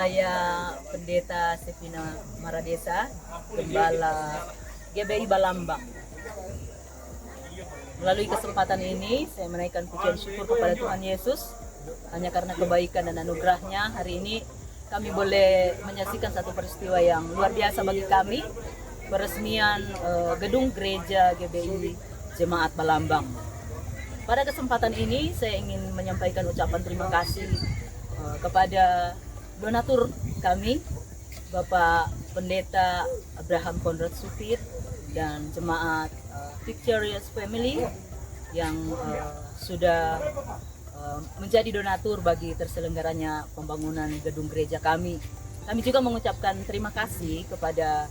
Saya Pendeta Stefina Maradesa, Gembala GBI Balambang. Melalui kesempatan ini, saya menaikkan pujian syukur kepada Tuhan Yesus. Hanya karena kebaikan dan anugerahnya, hari ini kami boleh menyaksikan satu peristiwa yang luar biasa bagi kami, peresmian gedung gereja GBI Jemaat Balambang. Pada kesempatan ini, saya ingin menyampaikan ucapan terima kasih kepada donatur kami, Bapak Pendeta Abraham Konrad Supit dan jemaat Victorious Family yang sudah menjadi donatur bagi terselenggaranya pembangunan gedung gereja kami. Kami juga mengucapkan terima kasih kepada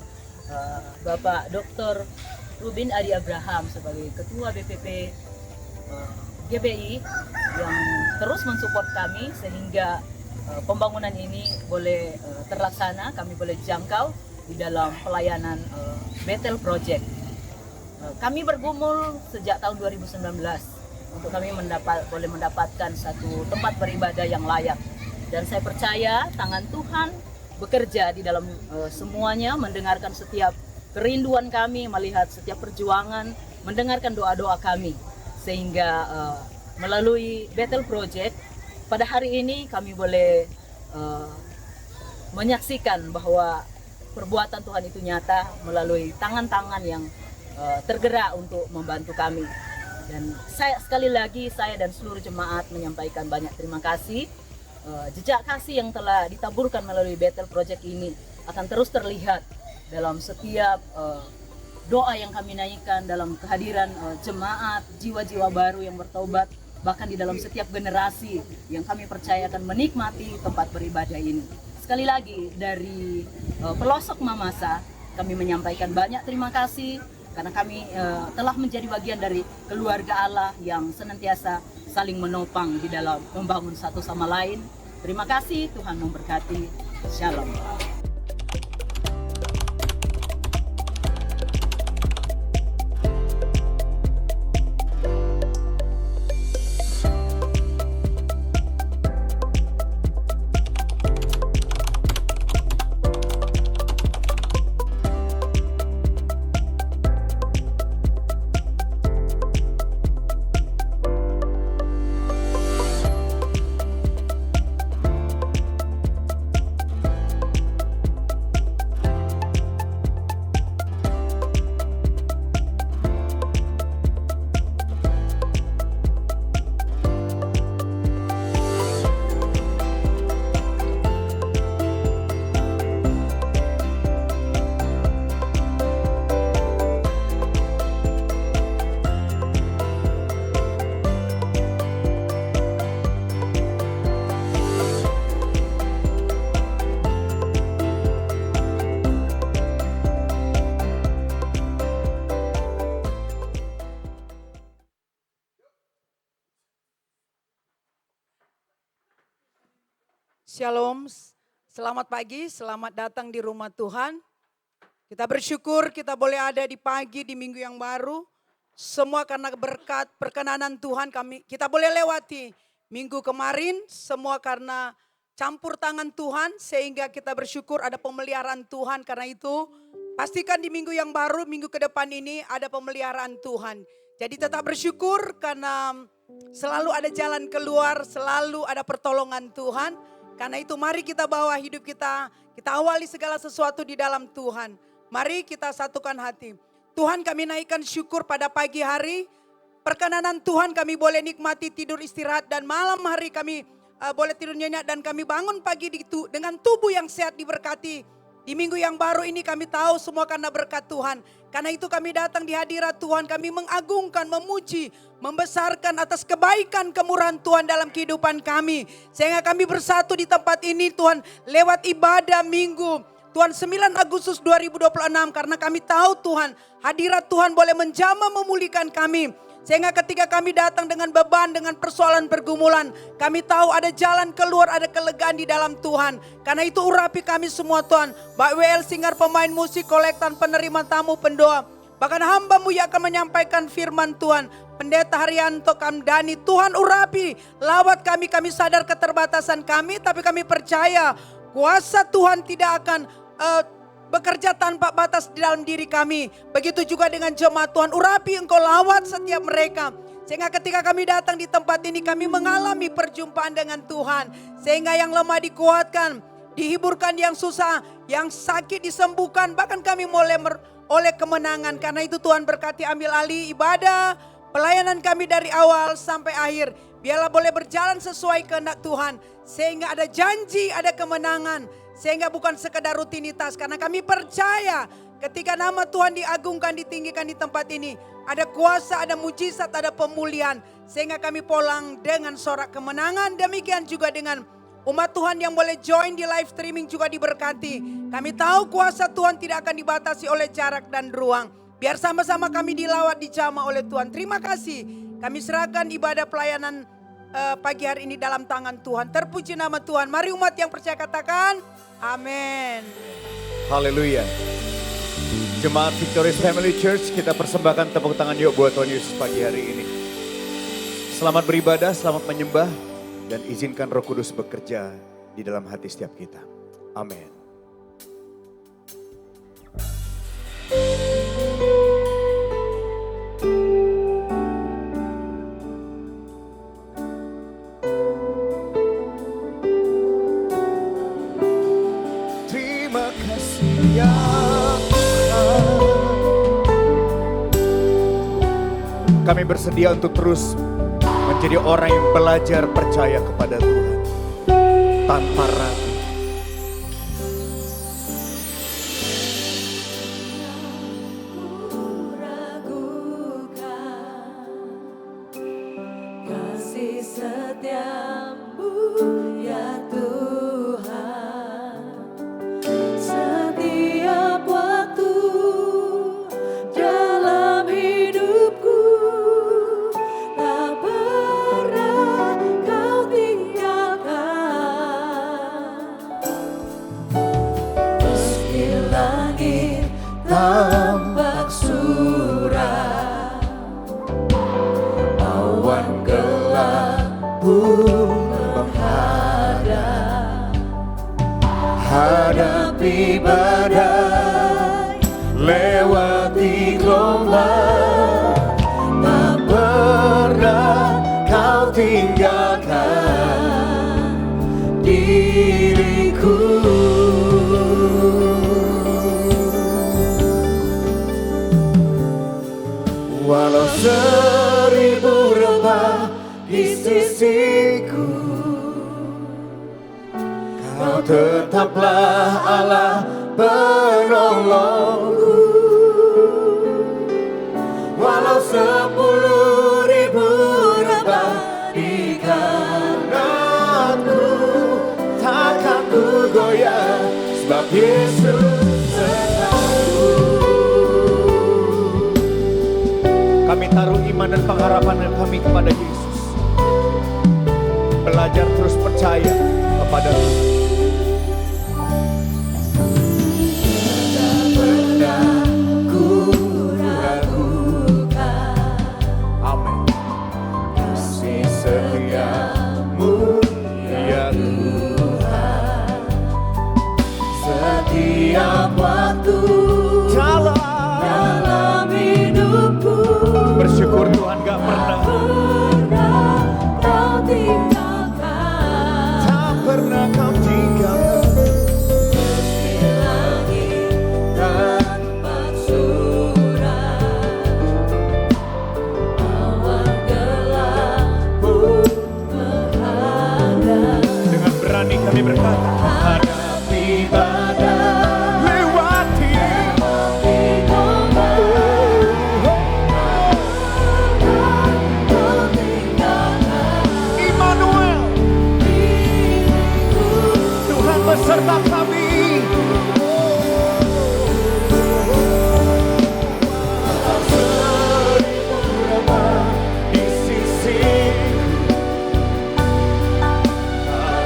Bapak Dr. Rubin Adi Abraham sebagai Ketua BPP GBI yang terus mensupport kami sehingga pembangunan ini boleh terlaksana, kami boleh jangkau di dalam pelayanan Bethel Project. Kami bergumul sejak tahun 2019 untuk kami boleh mendapatkan satu tempat beribadah yang layak. Dan saya percaya tangan Tuhan bekerja di dalam semuanya, mendengarkan setiap kerinduan kami, melihat setiap perjuangan, mendengarkan doa-doa kami. Sehingga melalui Bethel Project, pada hari ini kami boleh menyaksikan bahwa perbuatan Tuhan itu nyata melalui tangan-tangan yang tergerak untuk membantu kami. Dan sekali lagi saya dan seluruh jemaat menyampaikan banyak terima kasih. Jejak kasih yang telah ditaburkan melalui Bethel Project ini akan terus terlihat dalam setiap doa yang kami naikkan, dalam kehadiran jemaat, jiwa-jiwa baru yang bertobat, bahkan di dalam setiap generasi yang kami percaya akan menikmati tempat beribadah ini. Sekali lagi dari pelosok Mamasa kami menyampaikan banyak terima kasih karena kami telah menjadi bagian dari keluarga Allah yang senantiasa saling menopang di dalam membangun satu sama lain. Terima kasih, Tuhan memberkati. Shalom. Shalom, selamat pagi, selamat datang di rumah Tuhan. Kita bersyukur kita boleh ada di pagi di minggu yang baru. Semua karena berkat perkenanan Tuhan kita boleh lewati minggu kemarin. Semua karena campur tangan Tuhan sehingga kita bersyukur ada pemeliharaan Tuhan. Karena itu pastikan di minggu yang baru, minggu ke depan ini ada pemeliharaan Tuhan. Jadi tetap bersyukur karena selalu ada jalan keluar, selalu ada pertolongan Tuhan. Karena itu mari kita bawa hidup kita awali segala sesuatu di dalam Tuhan. Mari kita satukan hati. Tuhan, kami naikkan syukur pada pagi hari. Perkenanan Tuhan kami boleh nikmati tidur istirahat dan malam hari kami boleh tidur nyenyak dan kami bangun pagi dengan tubuh yang sehat diberkati. Di minggu yang baru ini kami tahu semua karena berkat Tuhan. Karena itu kami datang di hadirat Tuhan, kami mengagungkan, memuji, membesarkan atas kebaikan kemurahan Tuhan dalam kehidupan kami. Sehingga kami bersatu di tempat ini Tuhan lewat ibadah minggu Tuhan 9 Agustus 2026. Karena kami tahu Tuhan hadirat Tuhan boleh menjamah memulihkan kami. Sehingga ketika kami datang dengan beban, dengan persoalan pergumulan, kami tahu ada jalan keluar, ada kelegaan di dalam Tuhan. Karena itu urapi kami semua Tuhan. Mbak WL Singer, pemain musik, kolektan, penerima tamu, pendoa. Bahkan hamba-Mu yang akan menyampaikan firman Tuhan. Pendeta Haryanto Kamdani, Tuhan urapi, lawat kami sadar keterbatasan kami, tapi kami percaya Kuasa Tuhan tidak akan bekerja tanpa batas di dalam diri kami. Begitu juga dengan jemaat Tuhan. Urapi Engkau, lawat setiap mereka. Sehingga ketika kami datang di tempat ini, kami mengalami perjumpaan dengan Tuhan. Sehingga yang lemah dikuatkan, dihiburkan yang susah, yang sakit disembuhkan. Bahkan kami mulai oleh kemenangan. Karena itu Tuhan berkati ambil alih ibadah, pelayanan kami dari awal sampai akhir. Biarlah boleh berjalan sesuai kehendak Tuhan. Sehingga ada janji, ada kemenangan. Sehingga bukan sekedar rutinitas. Karena kami percaya ketika nama Tuhan diagungkan, ditinggikan di tempat ini. Ada kuasa, ada mujizat, ada pemulihan. Sehingga kami pulang dengan sorak kemenangan. Demikian juga dengan umat Tuhan yang boleh join di live streaming juga diberkati. Kami tahu kuasa Tuhan tidak akan dibatasi oleh jarak dan ruang. Biar sama-sama kami dilawat, dijamah oleh Tuhan. Terima kasih. Kami serahkan ibadah pelayanan pagi hari ini dalam tangan Tuhan. Terpuji nama Tuhan. Mari umat yang percaya katakan amin. Haleluya. Jemaat Victorious Family Church, kita persembahkan tepuk tangan yuk buat Tuhan Yesus pagi hari ini. Selamat beribadah, selamat menyembah, dan izinkan Roh Kudus bekerja di dalam hati setiap kita. Amin. Terima kasih ya Tuhan. Kami bersedia untuk terus menjadi orang yang belajar percaya kepada Tuhan tanpa ragu. Kasih setiamu ya Tuhan, setiap waktu dalam hidupku, tak pernah kau tinggalkan. Meski langit tampak suram, awan gelap pun menghadap, Hadapi badai, lewati gelombang, tak pernah kau tinggalkan diriku. Walau 1000 rebah di sisiku, Kau tetaplah Allah penolongku. Walau 10.000 rebah di kananku, takkan ku goyah, sebab Yesus sertaku. Kami taruh iman dan pengharapan kami kepada Yesus. Belajar terus percaya kepada Tuhan. setiap waktu dalam hidupku. Bersyukur Tuhan gak pernah kau tinggalkan. Tak pernah kau tinggalkan. Meski langit tampak suram, awan gelap pun menghadap. Dengan berani kami berkata, hadapi badai, lewati Immanuel, Tuhan beserta kami. Di sisi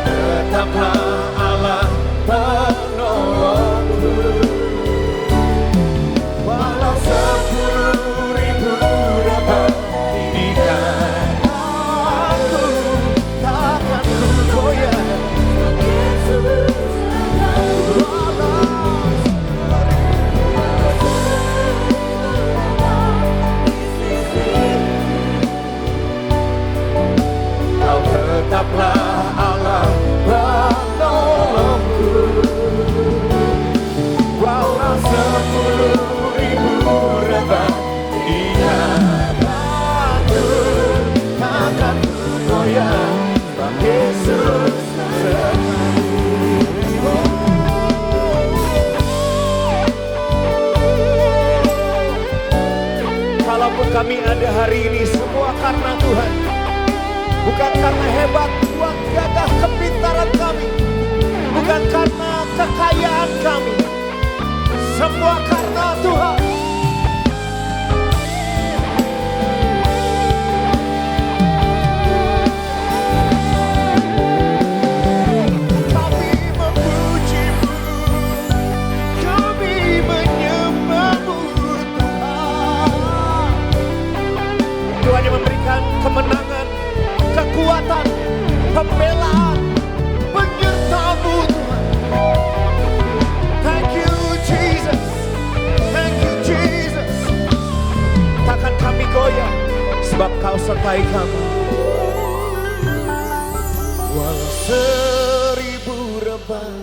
tetaplah Allah penolongku. Walau 10.000 dapat dinikan aku, takkan ku goyah. Yesus tetaplah Allah penolongku. Walau 10.000 rebah di hadapanku, takkan ku goyah, sebab Yesus sertaku. Kalaupun kami ada hari ini, semua karena Tuhan. Bukan karena hebat, kuat, gagah, kepintaran kami. Bukan karena kekayaan kami. Semua karena Tuhan. Kami memuji-Mu, kami menyembah-Mu Tuhan. Tuhan yang memberikan kemenangan, kekuatan, pembelaan, penyertaan-Mu Tuhan. Thank you Jesus, thank you Jesus. Takkan kami goyah, sebab Kau sertai kami. Walau 1000 rebah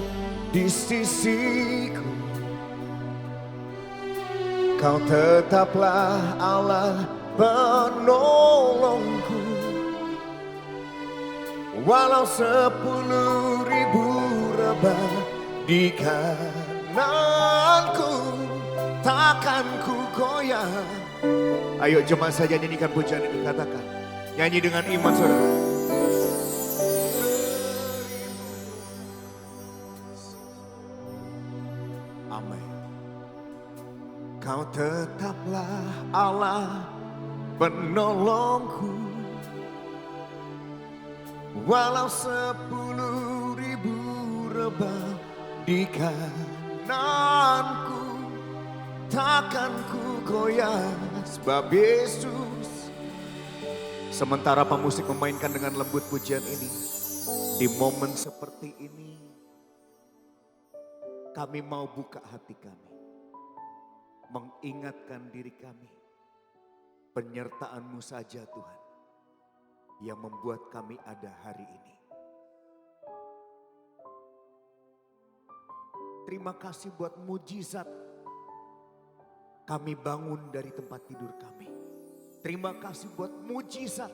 di sisiku, Kau tetaplah Allah penolongku. Walau 10.000 rebah di kananku, takkan ku goyah. Ayo jemaat saja nyanyikan pujian ini, katakan. Nyanyi dengan iman saudara. Amin. Kau tetaplah Allah penolongku. Walau 10.000 rebah di kananku, takkan ku goyah, sebab Yesus. Sementara pemusik memainkan dengan lembut pujian ini, di momen seperti ini, kami mau buka hati kami, mengingatkan diri kami, penyertaan-Mu saja Tuhan, yang membuat kami ada hari ini. Terima kasih buat mujizat kami bangun dari tempat tidur kami. Terima kasih buat mujizat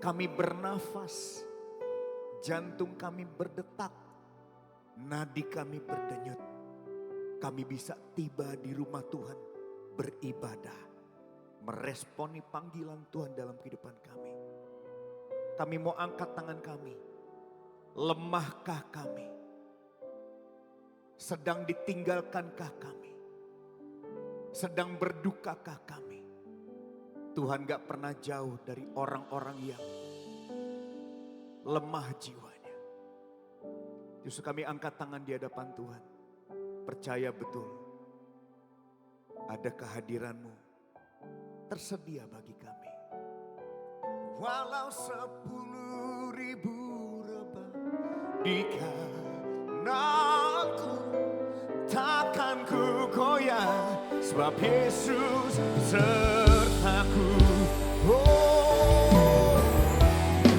kami bernafas, jantung kami berdetak, nadi kami berdenyut. Kami bisa tiba di rumah Tuhan beribadah, meresponi panggilan Tuhan dalam kehidupan kami. Kami mau angkat tangan kami. Lemahkah kami? Sedang ditinggalkankah kami? Sedang berdukakah kami? Tuhan gak pernah jauh dari orang-orang yang lemah jiwanya. Justru kami angkat tangan di hadapan Tuhan. Percaya betul ada kehadiran-Mu tersedia bagi kami. Walau 10.000 rebah di kananku, takkan ku goyah, sebab Yesus sertaku. Oh,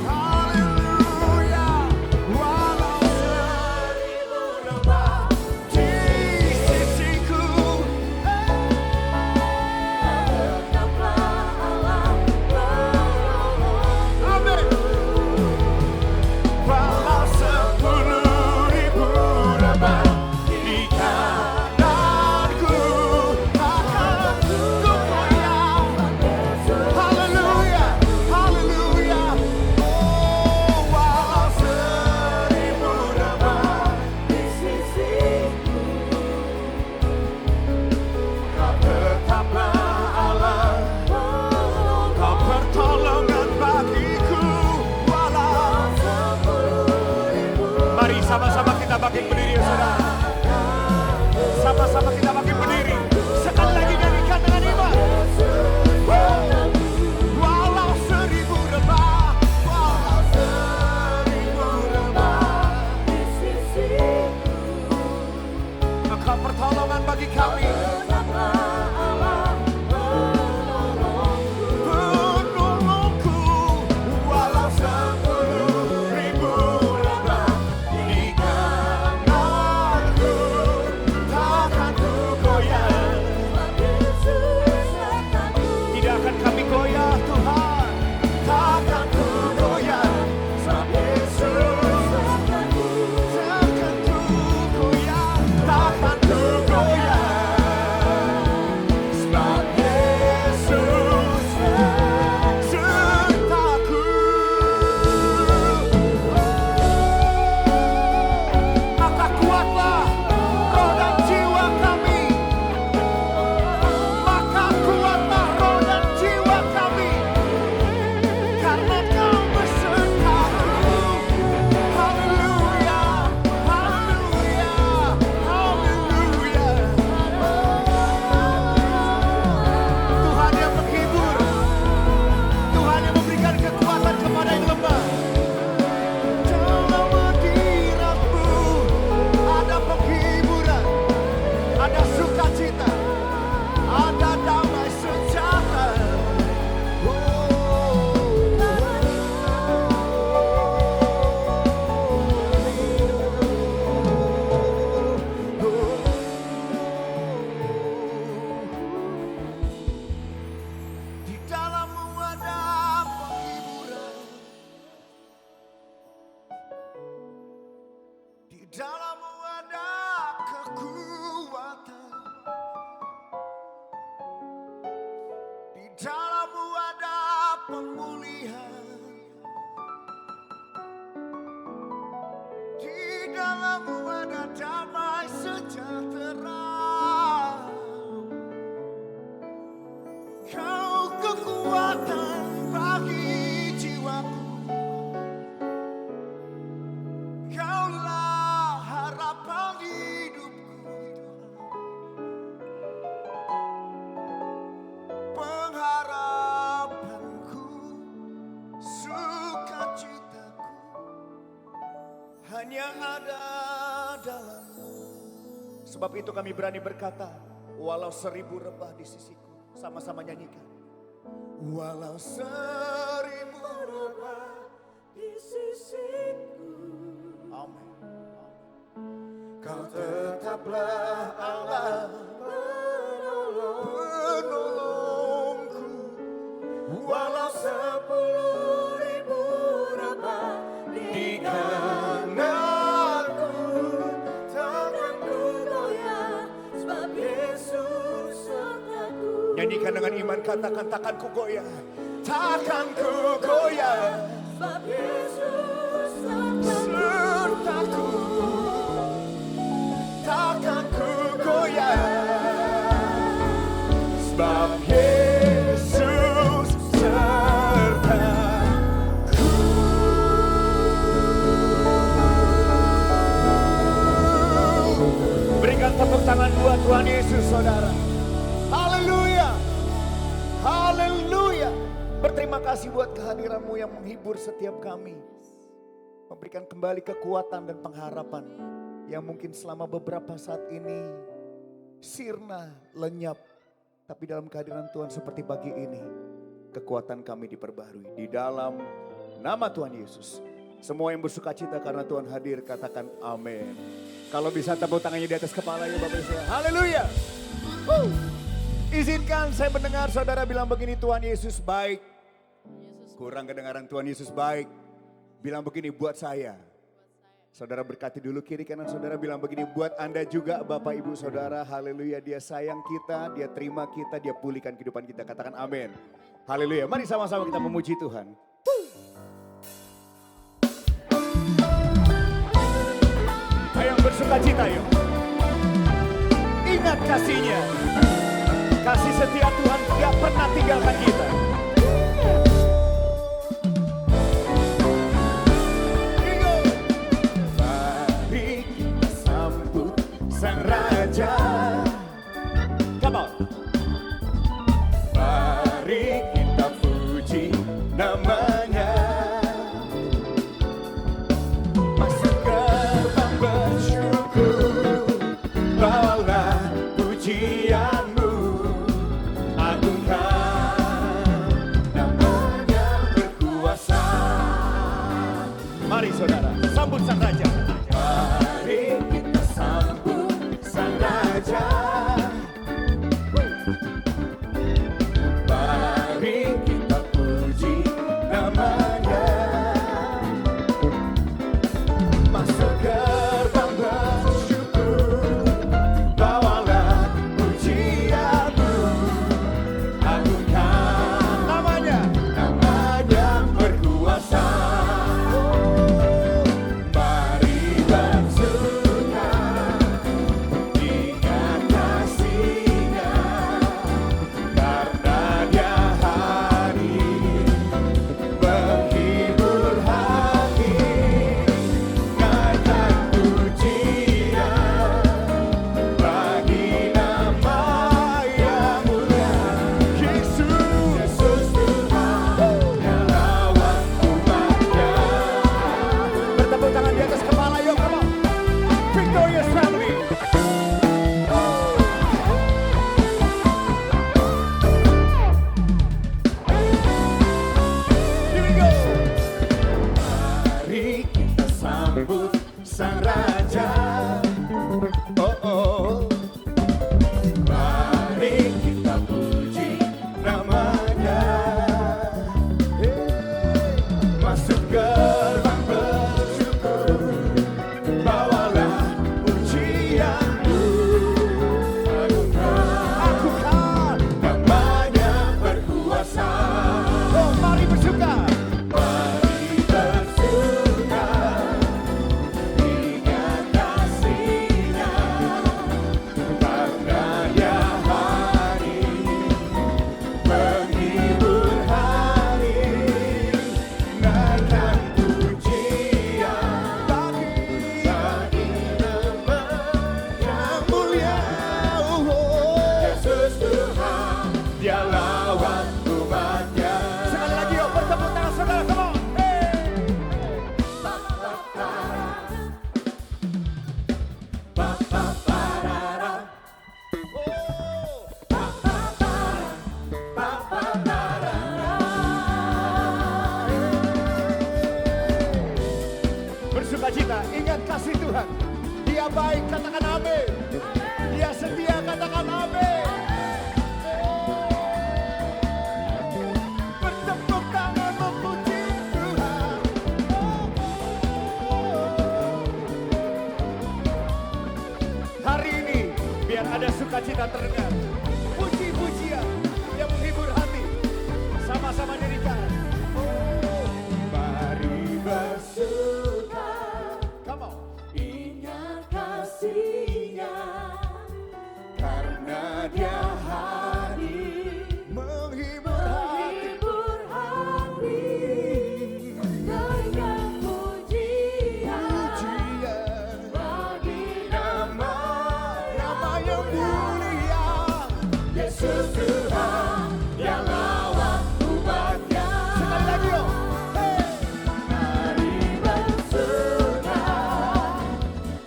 haleluya. Walau 1000 rebah di sisiku, tetaplah Allah penolongku. Amin. Walau 10.000 rebah di kananku, takkan ku goyah, dalammu ada damai sejahtera. Kau kekuatan bagi jiwaku. Kaulah harapan hidupku, pengharapanku, sukacitaku hanya ada dalam-Mu. Sebab itu kami berani berkata, walau 1000 rebah di sisiku. Sama-sama nyanyikan. Walau 1000 rebah di sisiku. Amin. Kau tetaplah Allah penolongku. Walau 10.000 rebah di kananku, takkan ku goyah, sebab Yesus sertaku. Nyanyikan dengan iman, katakan takkan ku goyah, takkan ku goyah, sebab Yesus sertaku. Takkan ku goyah, sebab Yesus sertaku. Berikan tepuk tangan buat Tuhan Yesus, saudara. Haleluya, haleluya. Berterima kasih buat kehadiran-Mu yang menghibur setiap kami. Memberikan kembali kekuatan dan pengharapan yang mungkin selama beberapa saat ini sirna, lenyap. Tapi dalam kehadiran Tuhan seperti pagi ini, kekuatan kami diperbarui. Di dalam nama Tuhan Yesus. Semua yang bersuka cita karena Tuhan hadir, katakan amin. Kalau bisa tepuk tangannya di atas kepala ya Bapak Ibu. Haleluya. Izinkan saya mendengar saudara bilang begini, Tuhan Yesus baik. Kurang kedengaran, Tuhan Yesus baik. Bilang begini, buat saya. Saudara berkati dulu kiri kanan, saudara bilang begini, buat Anda juga Bapak Ibu Saudara. Haleluya, Dia sayang kita, Dia terima kita, Dia pulihkan kehidupan kita. Katakan amin. Haleluya, mari sama-sama kita memuji Tuhan. Ayo bersuka cita yuk. Ingat kasih-Nya. Kasih setia Tuhan tidak pernah tinggalkan kita. Sang Raja, come on. Mari kita puji namanya. Masuk gerbang bersyukur, bawalah pujianmu, agungkan namanya berkuasa. Mari saudara, sambut Sang Raja. Mari kita sambut Sang Raja. Mari kita puji namanya. Masuk gerbang bersyukur, bawalah pujianmu, agungkan namanya, namanya berkuasa. Mari bersuka, ingat kasih-Nya, karena Dia hadir menghibur hati. Naikkan pujian bagi nama yang mulia. Yesus Tuhan yang lawan umatnya. Bertepuk tangan di atas kepala, yuk, come on. Victorious family. Here we go. Mari kita sambut Sang Raja. Oh oh. Mari kita puji namanya. Masuk gerbang bersyukur, bawalah pujianmu, agungkan namanya berkuasa. Oh, mari bersuka. Mari bersuka, ingat Dia baik, katakan amin. Dia setia, katakan amin. Bertepuk tangan memuji Tuhan. Hari ini biar ada sukacita terdengar. Puji-pujian yang menghibur hati. Sama-sama nyanyikan. Mari bersuka. Come on. Ingat kasih-Nya, karena Dia hadir menghibur hati. Naikkan pujian Bagi nama yang mulia. Yesus Tuhan yang lawan umatnya. Sekali lagi yuk. Hey. Mari bersuka,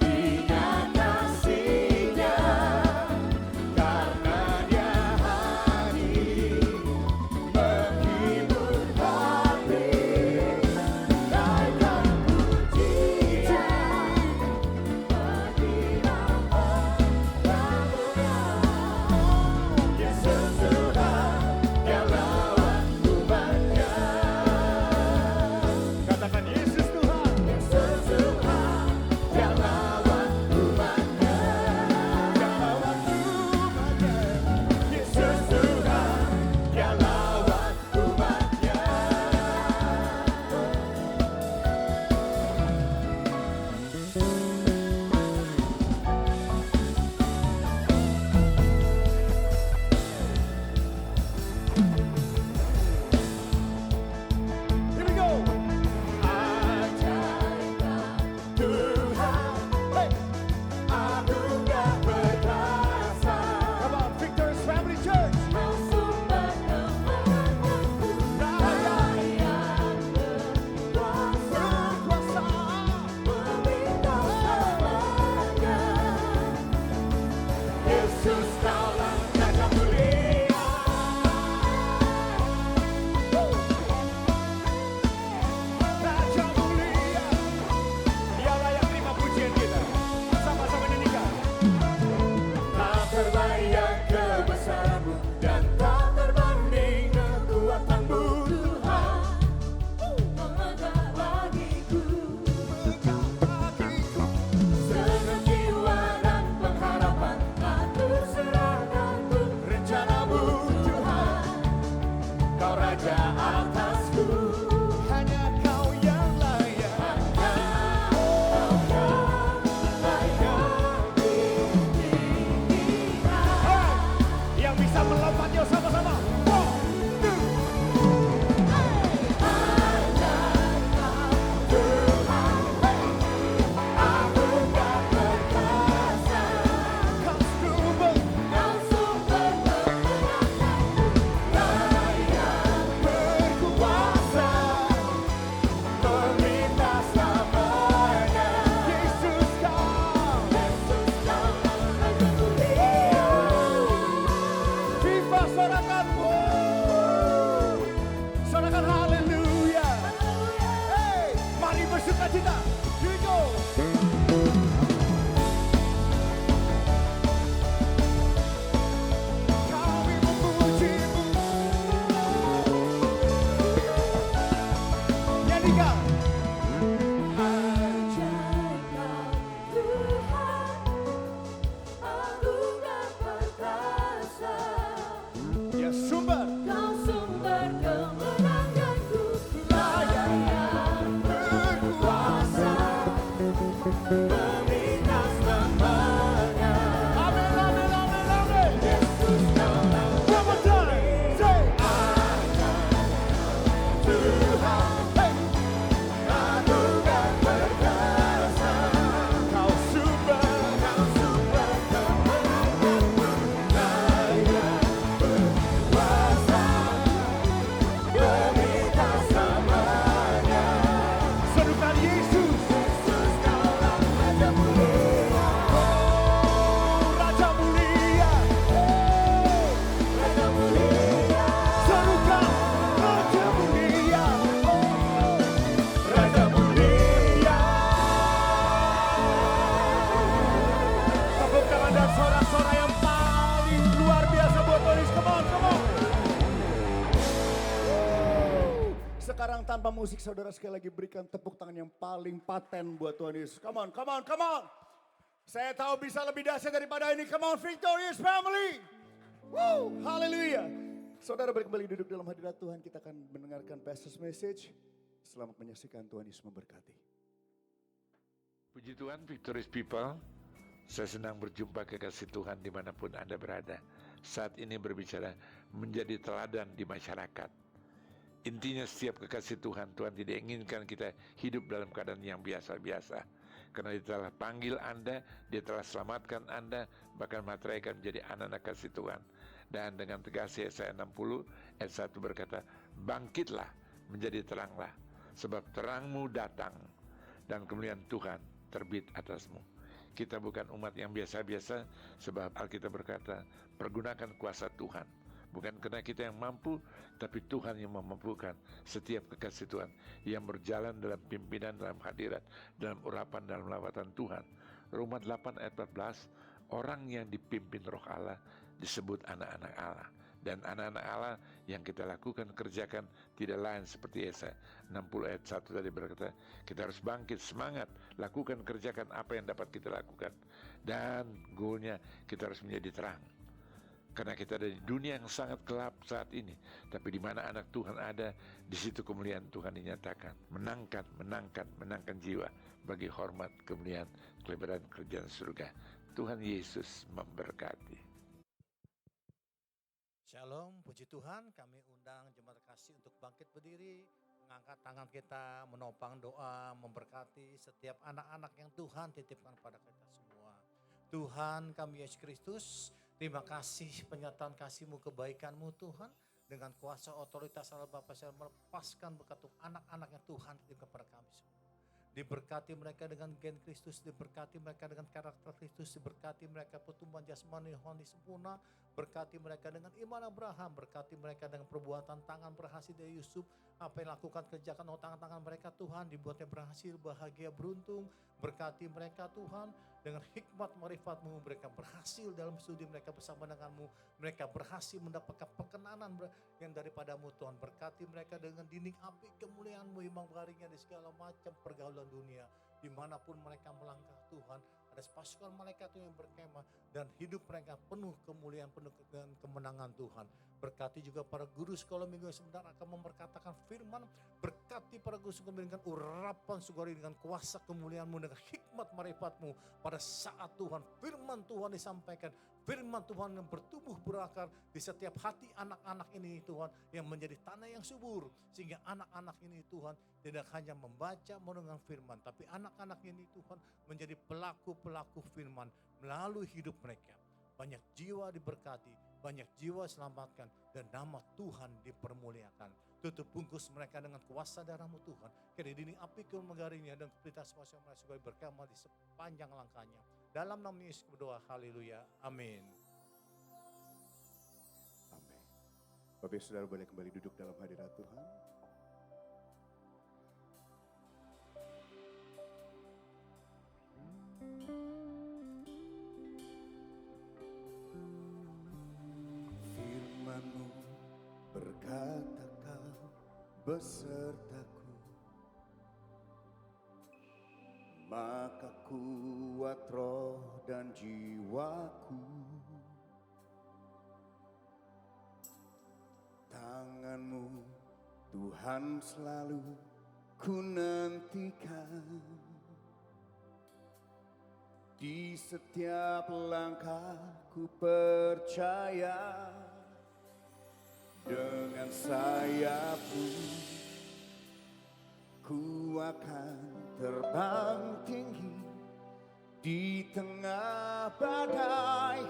ingat kasih-Nya, karena Dia hadir menghibur hati. Naikkan pujian bagi nama yang mulia. Yesus Tuhan yang lawan umatnya. Katakan Yesus Tuhan. Yesus Tuhan yang lawan umatnya. Yang lawan umatnya. Yesus Tuhan yang lawan umatnya. Here we go. Ajaib Tuhan, hey, anugerah perkasa. Come on, Victor's Family Church. Kau sumber kemenanganku, Layan berkuasa berkuasa. meminta selamanya. Yesus kaulah Raja mulia. Raja mulia. Dia layak terima pujian kita. Sama-sama nyanyikan. Tak terbayang kebesaran-Mu dan tak terbanding kekuatan-Mu Tuhan. Mengajar bagiku Bagiku segenap jiwa dan pengharapan, aku serahkan ku rencana-Mu Tuhan. Kau Raja atasku. Hanya Kau yang layak. Hey, yang bisa melompat yuk sama-sama. One, two. Kau sumber Kau sumber kemenanganku, berkuasa, meminta selamanya. Yesus Kau. Raja mulia. Viva sorakan, sorakan haleluya. Hey, mari bersukacita. Here we go. Kami memuji-Mu. Nyanyikan. Ajaib Tuhan, anugerah perkasa. Ya sumber Kau sumber kemenanganku, layak berkuasa. musik saudara sekali lagi berikan tepuk tangan yang paling paten buat Tuhan Yesus. Come on, come on, come on. Saya tahu bisa lebih dahsyat daripada ini. Come on, Victorious Family. Woo, haleluya. Saudara kembali duduk dalam hadirat Tuhan. Kita akan mendengarkan pastor's message. Selamat menyaksikan, Tuhan Yesus memberkati. Puji Tuhan, Victorious People. Saya senang berjumpa kekasih Tuhan dimanapun Anda berada. Saat ini berbicara menjadi teladan di masyarakat. Intinya setiap kekasih Tuhan, Tuhan tidak inginkan kita hidup dalam keadaan yang biasa-biasa. Karena Dia telah panggil Anda, Dia telah selamatkan Anda, bahkan materai akan menjadi anak-anak kasih Tuhan. Dan dengan tegas Yesaya 60 ayat 1 berkata, bangkitlah menjadi teranglah, sebab terangmu datang dan kemuliaan Tuhan terbit atasmu. Kita bukan umat yang biasa-biasa, sebab Alkitab berkata, pergunakan kuasa Tuhan. Bukan karena kita yang mampu, tapi Tuhan yang memampukan setiap kekasih Tuhan yang berjalan dalam pimpinan, dalam hadirat, dalam urapan, dalam lawatan Tuhan. Roma 8 ayat 14, orang yang dipimpin roh Allah disebut anak-anak Allah. Dan anak-anak Allah yang kita lakukan, kerjakan tidak lain seperti Yesaya 60 ayat 1 tadi berkata, kita harus bangkit, semangat, lakukan, kerjakan apa yang dapat kita lakukan. Dan goalnya kita harus menjadi terang. Karena kita ada di dunia yang sangat gelap saat ini, tapi di mana anak Tuhan ada, di situ kemuliaan Tuhan dinyatakan. Menangkan jiwa bagi hormat, kemuliaan, kelebaran kerjaan surga. Tuhan Yesus memberkati. Shalom, puji Tuhan, kami undang jemaat kasih untuk bangkit berdiri, mengangkat tangan kita, menopang doa, memberkati setiap anak-anak yang Tuhan titipkan pada kita semua. Tuhan kami Yesus Kristus, terima kasih penyertaan kasih-Mu, kebaikan-Mu Tuhan. Dengan kuasa otoritas Allah Bapa saya melepaskan berkat untuk anak-anak yang Tuhan titipkan kepada kami semua. Diberkati mereka dengan gen Kristus, diberkati mereka dengan karakter Kristus, diberkati mereka pertumbuhan jasmani rohani sempurna, berkati mereka dengan iman Abraham, berkati mereka dengan perbuatan tangan berhasil dari Yusuf, apa yang lakukan kerjakan tangan-tangan mereka Tuhan, dibuatnya berhasil, bahagia, beruntung, berkati mereka Tuhan, dengan hikmat marifat-Mu, mereka berhasil dalam studi mereka bersama dengan-Mu, mereka berhasil mendapatkan perkenanan yang daripada-Mu Tuhan, berkati mereka dengan dinding api kemuliaan-Mu yang mengelilinginya di segala macam pergaulan dunia, dimanapun mereka melangkah Tuhan, ada pasukan malaikat yang berkemah dan hidup mereka penuh kemuliaan, penuh dengan kemenangan Tuhan. Berkati juga para guru sekolah minggu yang sebentar akan memberkatakan firman, berkati para guru sekolah dengan urapan sugari dengan kuasa kemuliaan-Mu, dengan hikmat marifat-Mu pada saat Tuhan firman Tuhan disampaikan, firman Tuhan yang bertumbuh berakar di setiap hati anak-anak ini Tuhan, yang menjadi tanah yang subur, sehingga anak-anak ini Tuhan tidak hanya membaca mendengar firman, tapi anak-anak ini Tuhan menjadi pelaku-pelaku firman melalui hidup mereka. Banyak jiwa diberkati, banyak jiwa selamatkan, dan nama Tuhan dipermuliakan. Tutup bungkus mereka dengan kuasa darah-Mu Tuhan. Kini dinding api kemegarinya dan kualitas kuasa mereka supaya berkemah di sepanjang langkahnya. Dalam nama Yesus berdoa, haleluya, amin. Amin. Bapak Saudara boleh kembali duduk dalam hadirat Tuhan. Firman-Mu berkata Kau besertaku, maka kuat roh dan jiwaku. Tangan-Mu Tuhan selalu ku nantikan, di setiap langkahku percaya, dengan sayap-Mu ku akan terbang tinggi di tengah badai.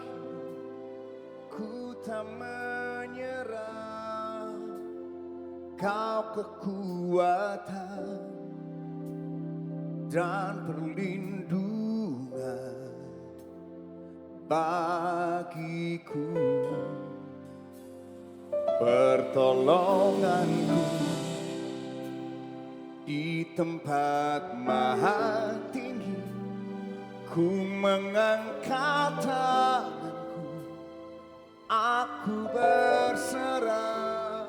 Ku tak menyerah, Kau kekuatan dan perlindungan bagiku, pertolonganku di tempat maha tinggi. Ku mengangkat tanganku, aku berserah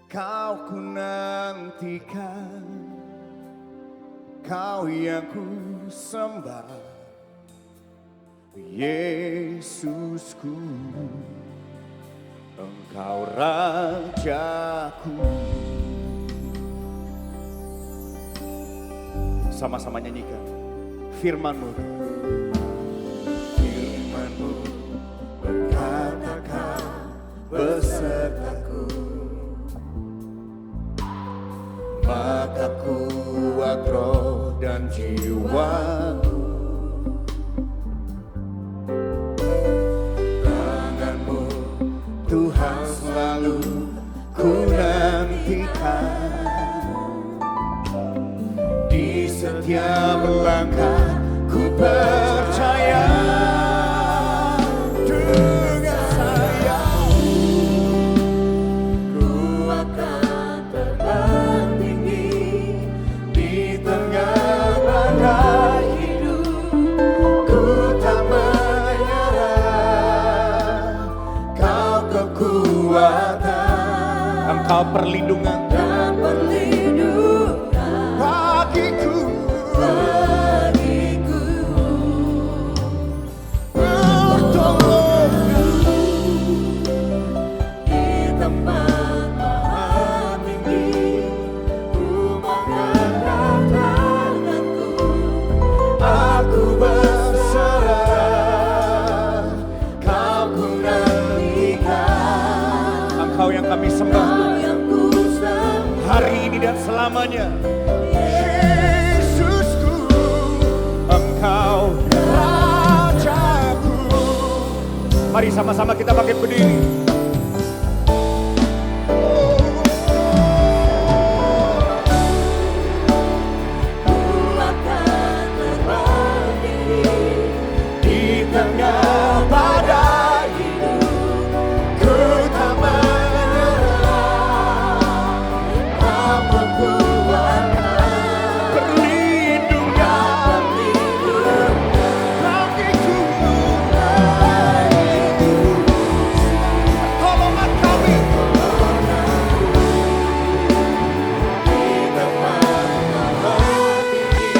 Kau ku nantikan, Kau yang ku sembah, Yesusku, Engkau Rajaku. Sama-sama nyanyikan firman-Mu. Firman-Mu berkatakan besertaku, maka kuat roh dan jiwaku. Tangan-Mu Tuhan selalu ku nantikan, di setiap langkah ku percaya. Dengan sayang-Mu ku akan terbang tinggi di tengah badai hidup. Ku tak menyerah, Kau kekuatan, Engkau perlindungan dan perlindungan bagiku. Pertolongan di tempat maha tinggi. Ku mengangkat tanganku, aku berserah, Kau ku nantikan. Engkau yang kami sembah hari ini dan selamanya. Yesusku, Engkau Rajaku. Mari sama-sama kita bangkit berdiri. Di tengah badai hidup, ku tak menyerah, Kau kekuatan, perlindungan bagiku. Pertolongan kami di tempat maha tinggi.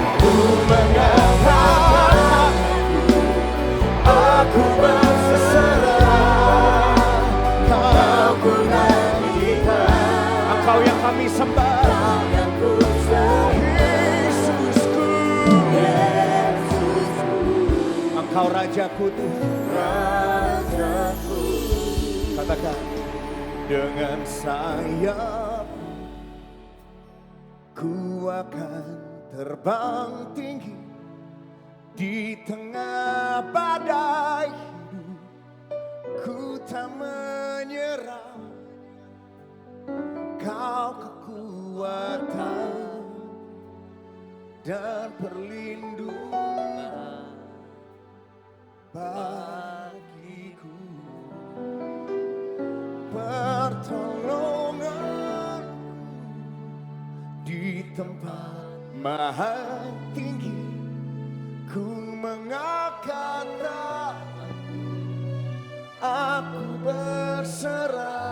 Ku mengangkat, aku berserah, Kau ku nantikan. Engkau yang kami sembah, Yesusku, Engkau Rajaku Tuhan. Rajaku. Katakan, dengan sayap ku akan terbang tinggi di tengah badai hidup. Ku tak menyerah, Kau kekuatan dan perlindungan bagiku. Pertolongan di tempat maha tinggi. Ku mengangkat tanganku, aku berserah,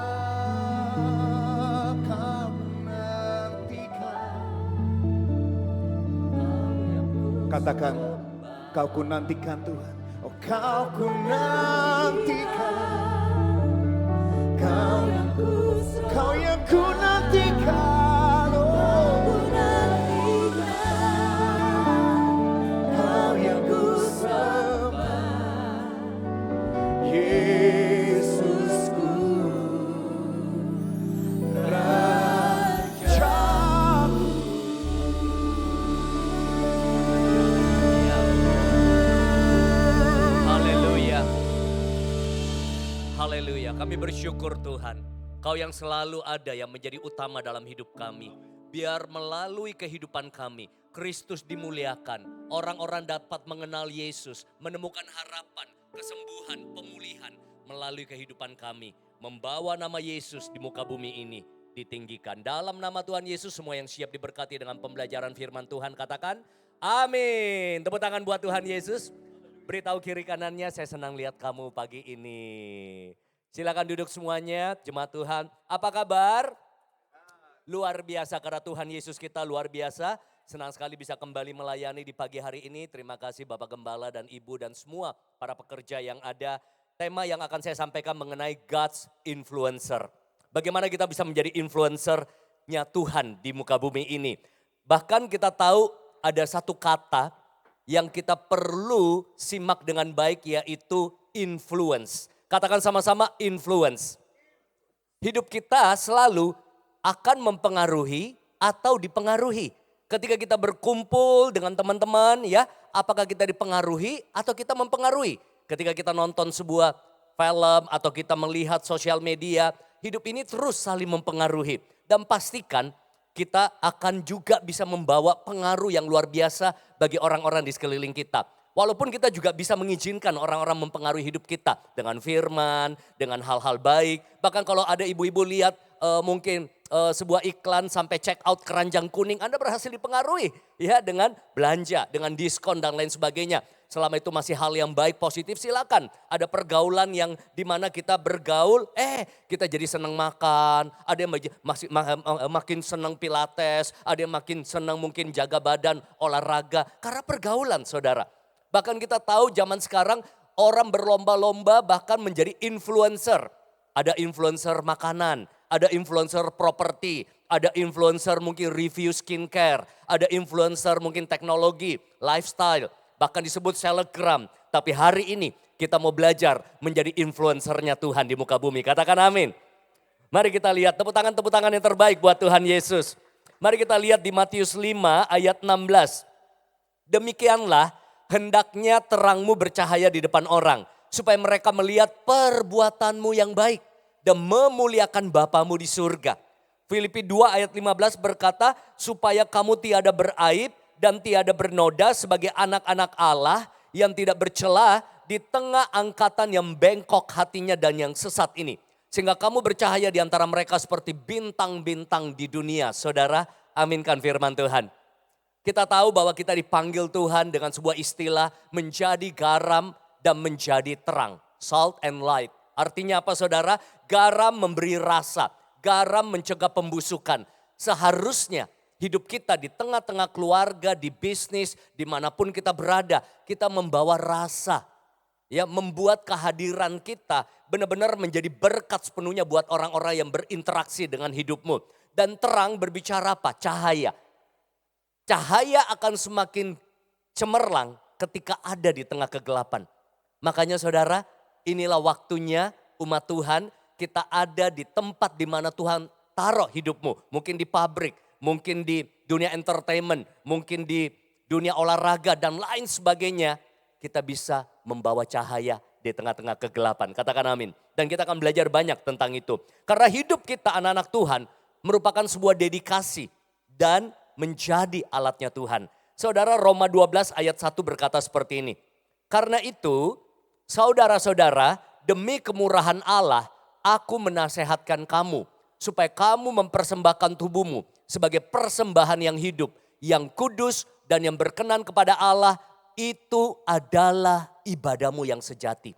Kau nantikan. Katakan, Kau ku nantikan Tuhan. Oh, Kau ku nantikan, Kau yang ku nantikan. Oh, Kau yang ku sembah, Yesusku, Rajaku. Haleluya. Haleluya. Kami bersyukur Tuhan. Kau yang selalu ada yang menjadi utama dalam hidup kami. Biar melalui kehidupan kami, Kristus dimuliakan. Orang-orang dapat mengenal Yesus, menemukan harapan, kesembuhan, pemulihan melalui kehidupan kami. Membawa nama Yesus di muka bumi ini ditinggikan. Dalam nama Tuhan Yesus, semua yang siap diberkati dengan pembelajaran firman Tuhan katakan amin. Tepuk tangan buat Tuhan Yesus. Beritahu kiri kanannya, saya senang lihat kamu pagi ini. Silakan duduk semuanya, jemaat Tuhan. Apa kabar? Luar biasa karena Tuhan Yesus kita luar biasa. Senang sekali bisa kembali melayani di pagi hari ini. Terima kasih Bapak Gembala dan Ibu dan semua para pekerja yang ada. Tema yang akan saya sampaikan mengenai God's Influencer. Bagaimana kita bisa menjadi influencer-nya Tuhan di muka bumi ini. Bahkan kita tahu ada satu kata yang kita perlu simak dengan baik yaitu influence. Katakan sama-sama influence. Hidup kita selalu akan mempengaruhi atau dipengaruhi. Ketika kita berkumpul dengan teman-teman ya, apakah kita dipengaruhi atau kita mempengaruhi? Ketika kita nonton sebuah film atau kita melihat sosial media, hidup ini terus saling mempengaruhi. Dan pastikan kita akan juga bisa membawa pengaruh yang luar biasa bagi orang-orang di sekeliling kita. Walaupun kita juga bisa mengizinkan orang-orang mempengaruhi hidup kita dengan firman, dengan hal-hal baik. Bahkan kalau ada ibu-ibu lihat mungkin sebuah iklan sampai check out keranjang kuning, Anda berhasil dipengaruhi ya dengan belanja, dengan diskon dan lain sebagainya. Selama itu masih hal yang baik, positif, silakan. Ada pergaulan yang dimana kita bergaul, kita jadi senang makan, ada yang makin senang pilates, ada yang makin senang mungkin jaga badan, olahraga. Karena pergaulan saudara. Bahkan kita tahu zaman sekarang orang berlomba-lomba bahkan menjadi influencer. Ada influencer makanan, ada influencer properti, ada influencer mungkin review skincare, ada influencer mungkin teknologi, lifestyle, bahkan disebut selebgram. Tapi hari ini kita mau belajar menjadi influencernya Tuhan di muka bumi. Katakan amin. Mari kita lihat tepuk tangan yang terbaik buat Tuhan Yesus. Mari kita lihat di Matius 5 ayat 16. Demikianlah hendaknya terangmu bercahaya di depan orang, supaya mereka melihat perbuatanmu yang baik dan memuliakan Bapamu di surga. Filipi 2 ayat 15 berkata, supaya kamu tiada beraib dan tiada bernoda sebagai anak-anak Allah yang tidak bercela di tengah angkatan yang bengkok hatinya dan yang sesat ini. Sehingga kamu bercahaya di antara mereka seperti bintang-bintang di dunia. Saudara, aminkan firman Tuhan. Kita tahu bahwa kita dipanggil Tuhan dengan sebuah istilah menjadi garam dan menjadi terang. Salt and light. Artinya apa saudara? Garam memberi rasa. Garam mencegah pembusukan. Seharusnya hidup kita di tengah-tengah keluarga, di bisnis, dimanapun kita berada. Kita membawa rasa. Ya, membuat kehadiran kita benar-benar menjadi berkat sepenuhnya buat orang-orang yang berinteraksi dengan hidupmu. Dan terang berbicara apa? Cahaya. Cahaya akan semakin cemerlang ketika ada di tengah kegelapan. Makanya saudara, inilah waktunya umat Tuhan kita ada di tempat di mana Tuhan taruh hidupmu. Mungkin di pabrik, mungkin di dunia entertainment, mungkin di dunia olahraga dan lain sebagainya. Kita bisa membawa cahaya di tengah-tengah kegelapan. Katakan amin. Dan kita akan belajar banyak tentang itu. Karena hidup kita anak-anak Tuhan merupakan sebuah dedikasi dan menjadi alatnya Tuhan. Saudara, Roma 12 ayat 1 berkata seperti ini. Karena itu, saudara-saudara, demi kemurahan Allah, aku menasehatkan kamu supaya kamu mempersembahkan tubuhmu sebagai persembahan yang hidup, yang kudus dan yang berkenan kepada Allah. Itu adalah ibadahmu yang sejati.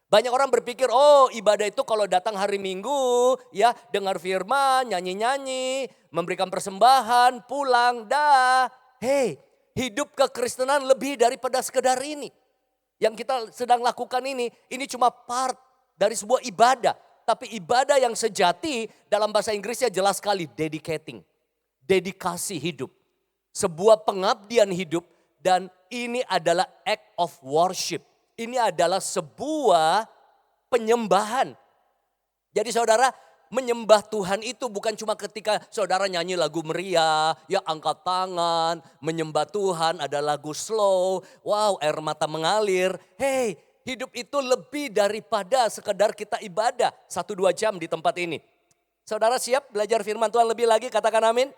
Banyak orang berpikir, oh ibadah itu kalau datang hari Minggu, ya dengar firman, nyanyi-nyanyi, memberikan persembahan, pulang, dah. Hei, hidup kekristenan lebih daripada sekedar ini. Yang kita sedang lakukan ini cuma part dari sebuah ibadah. Tapi ibadah yang sejati dalam bahasa Inggrisnya jelas sekali, dedicating. Dedikasi hidup. Sebuah pengabdian hidup dan ini adalah act of worship. Ini adalah sebuah penyembahan. Jadi saudara, menyembah Tuhan itu bukan cuma ketika saudara nyanyi lagu meriah, ya angkat tangan, menyembah Tuhan ada lagu slow, wow air mata mengalir. Hey, hidup itu lebih daripada sekedar kita ibadah 1-2 jam di tempat ini. Saudara siap belajar firman Tuhan lebih lagi, katakan amin.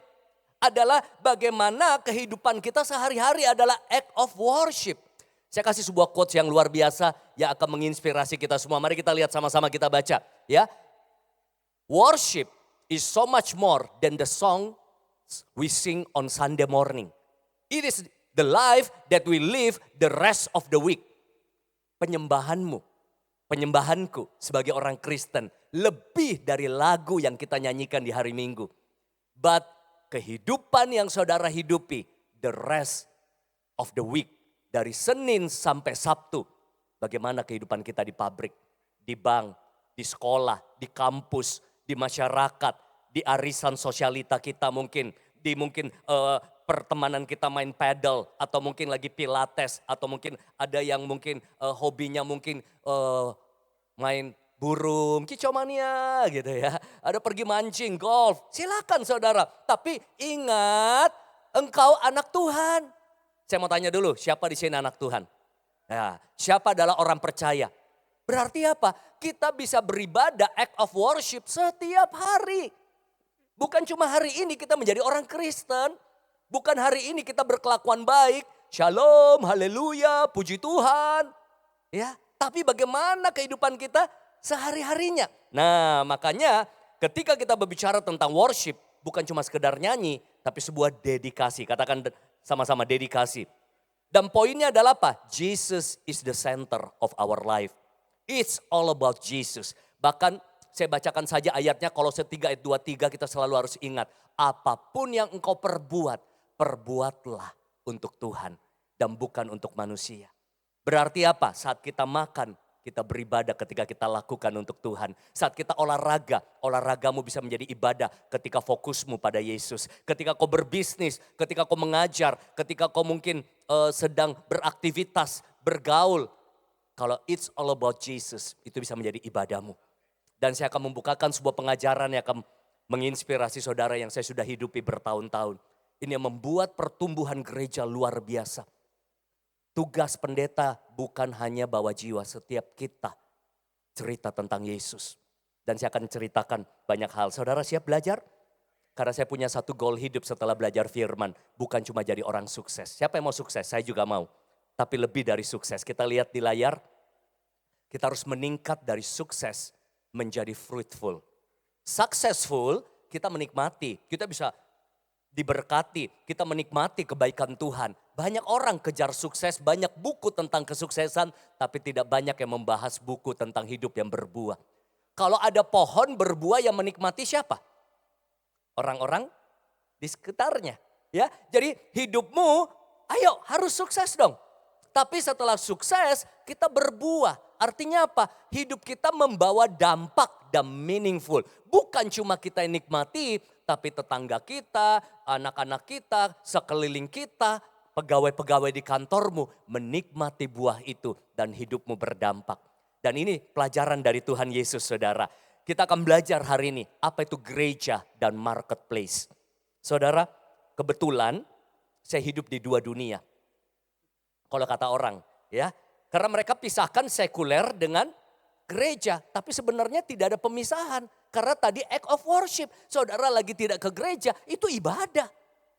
Adalah bagaimana kehidupan kita sehari-hari adalah act of worship. Saya kasih sebuah quotes yang luar biasa yang akan menginspirasi kita semua. Mari kita lihat sama-sama kita baca ya. Worship is so much more than the song we sing on Sunday morning. It is the life that we live the rest of the week. Penyembahanmu penyembahanku sebagai orang Kristen lebih dari lagu yang kita nyanyikan di hari Minggu. But kehidupan yang saudara hidupi the rest of the week. Dari Senin sampai Sabtu. Bagaimana kehidupan kita di pabrik, di bank, di sekolah, di kampus, di masyarakat, di arisan sosialita kita mungkin. Di mungkin pertemanan kita main paddle atau mungkin lagi pilates atau mungkin ada yang mungkin hobinya mungkin main burung, kicomania gitu ya. Ada pergi mancing, golf, silakan saudara. Tapi ingat engkau anak Tuhan. Saya mau tanya dulu, siapa di sini anak Tuhan? Ya, siapa adalah orang percaya? Berarti apa? Kita bisa beribadah act of worship setiap hari. Bukan cuma hari ini kita menjadi orang Kristen. Bukan hari ini kita berkelakuan baik. Shalom, haleluya, puji Tuhan. Ya, tapi bagaimana kehidupan kita sehari-harinya? Nah, makanya ketika kita berbicara tentang worship, bukan cuma sekedar nyanyi, tapi sebuah dedikasi. Katakan sama-sama dedikasi. Dan poinnya adalah apa? Jesus is the center of our life. It's all about Jesus. Bahkan saya bacakan saja ayatnya, Kolose 3 ayat 23 kita selalu harus ingat. Apapun yang engkau perbuat, perbuatlah untuk Tuhan dan bukan untuk manusia. Berarti apa? Saat kita makan, kita beribadah ketika kita lakukan untuk Tuhan. Saat kita olahraga, olahragamu bisa menjadi ibadah ketika fokusmu pada Yesus. Ketika kau berbisnis, ketika kau mengajar, ketika kau mungkin sedang beraktivitas, bergaul. Kalau it's all about Jesus, itu bisa menjadi ibadahmu. Dan saya akan membukakan sebuah pengajaran yang akan menginspirasi saudara yang saya sudah hidupi bertahun-tahun. Ini yang membuat pertumbuhan gereja luar biasa. Tugas pendeta bukan hanya bawa jiwa, setiap kita cerita tentang Yesus. Dan saya akan ceritakan banyak hal. Saudara siap belajar? Karena saya punya satu goal hidup setelah belajar firman. Bukan cuma jadi orang sukses. Siapa yang mau sukses? Saya juga mau. Tapi lebih dari sukses. Kita lihat di layar. Kita harus meningkat dari sukses menjadi fruitful. Successful kita menikmati. Kita bisa diberkati, kita menikmati kebaikan Tuhan. Banyak orang kejar sukses, banyak buku tentang kesuksesan, tapi tidak banyak yang membahas buku tentang hidup yang berbuah. Kalau ada pohon berbuah yang menikmati siapa? Orang-orang di sekitarnya. Ya, jadi hidupmu, ayo harus sukses dong. Tapi setelah sukses kita berbuah. Artinya apa? Hidup kita membawa dampak dan meaningful. Bukan cuma kita yang nikmati, tapi tetangga kita, anak-anak kita, sekeliling kita, pegawai-pegawai di kantormu menikmati buah itu dan hidupmu berdampak. Dan ini pelajaran dari Tuhan Yesus saudara. Kita akan belajar hari ini apa itu gereja dan marketplace. Saudara, kebetulan saya hidup di dua dunia. Kalau kata orang ya, karena mereka pisahkan sekuler dengan gereja. Tapi sebenarnya tidak ada pemisahan. Karena tadi act of worship. Saudara lagi tidak ke gereja, itu ibadah.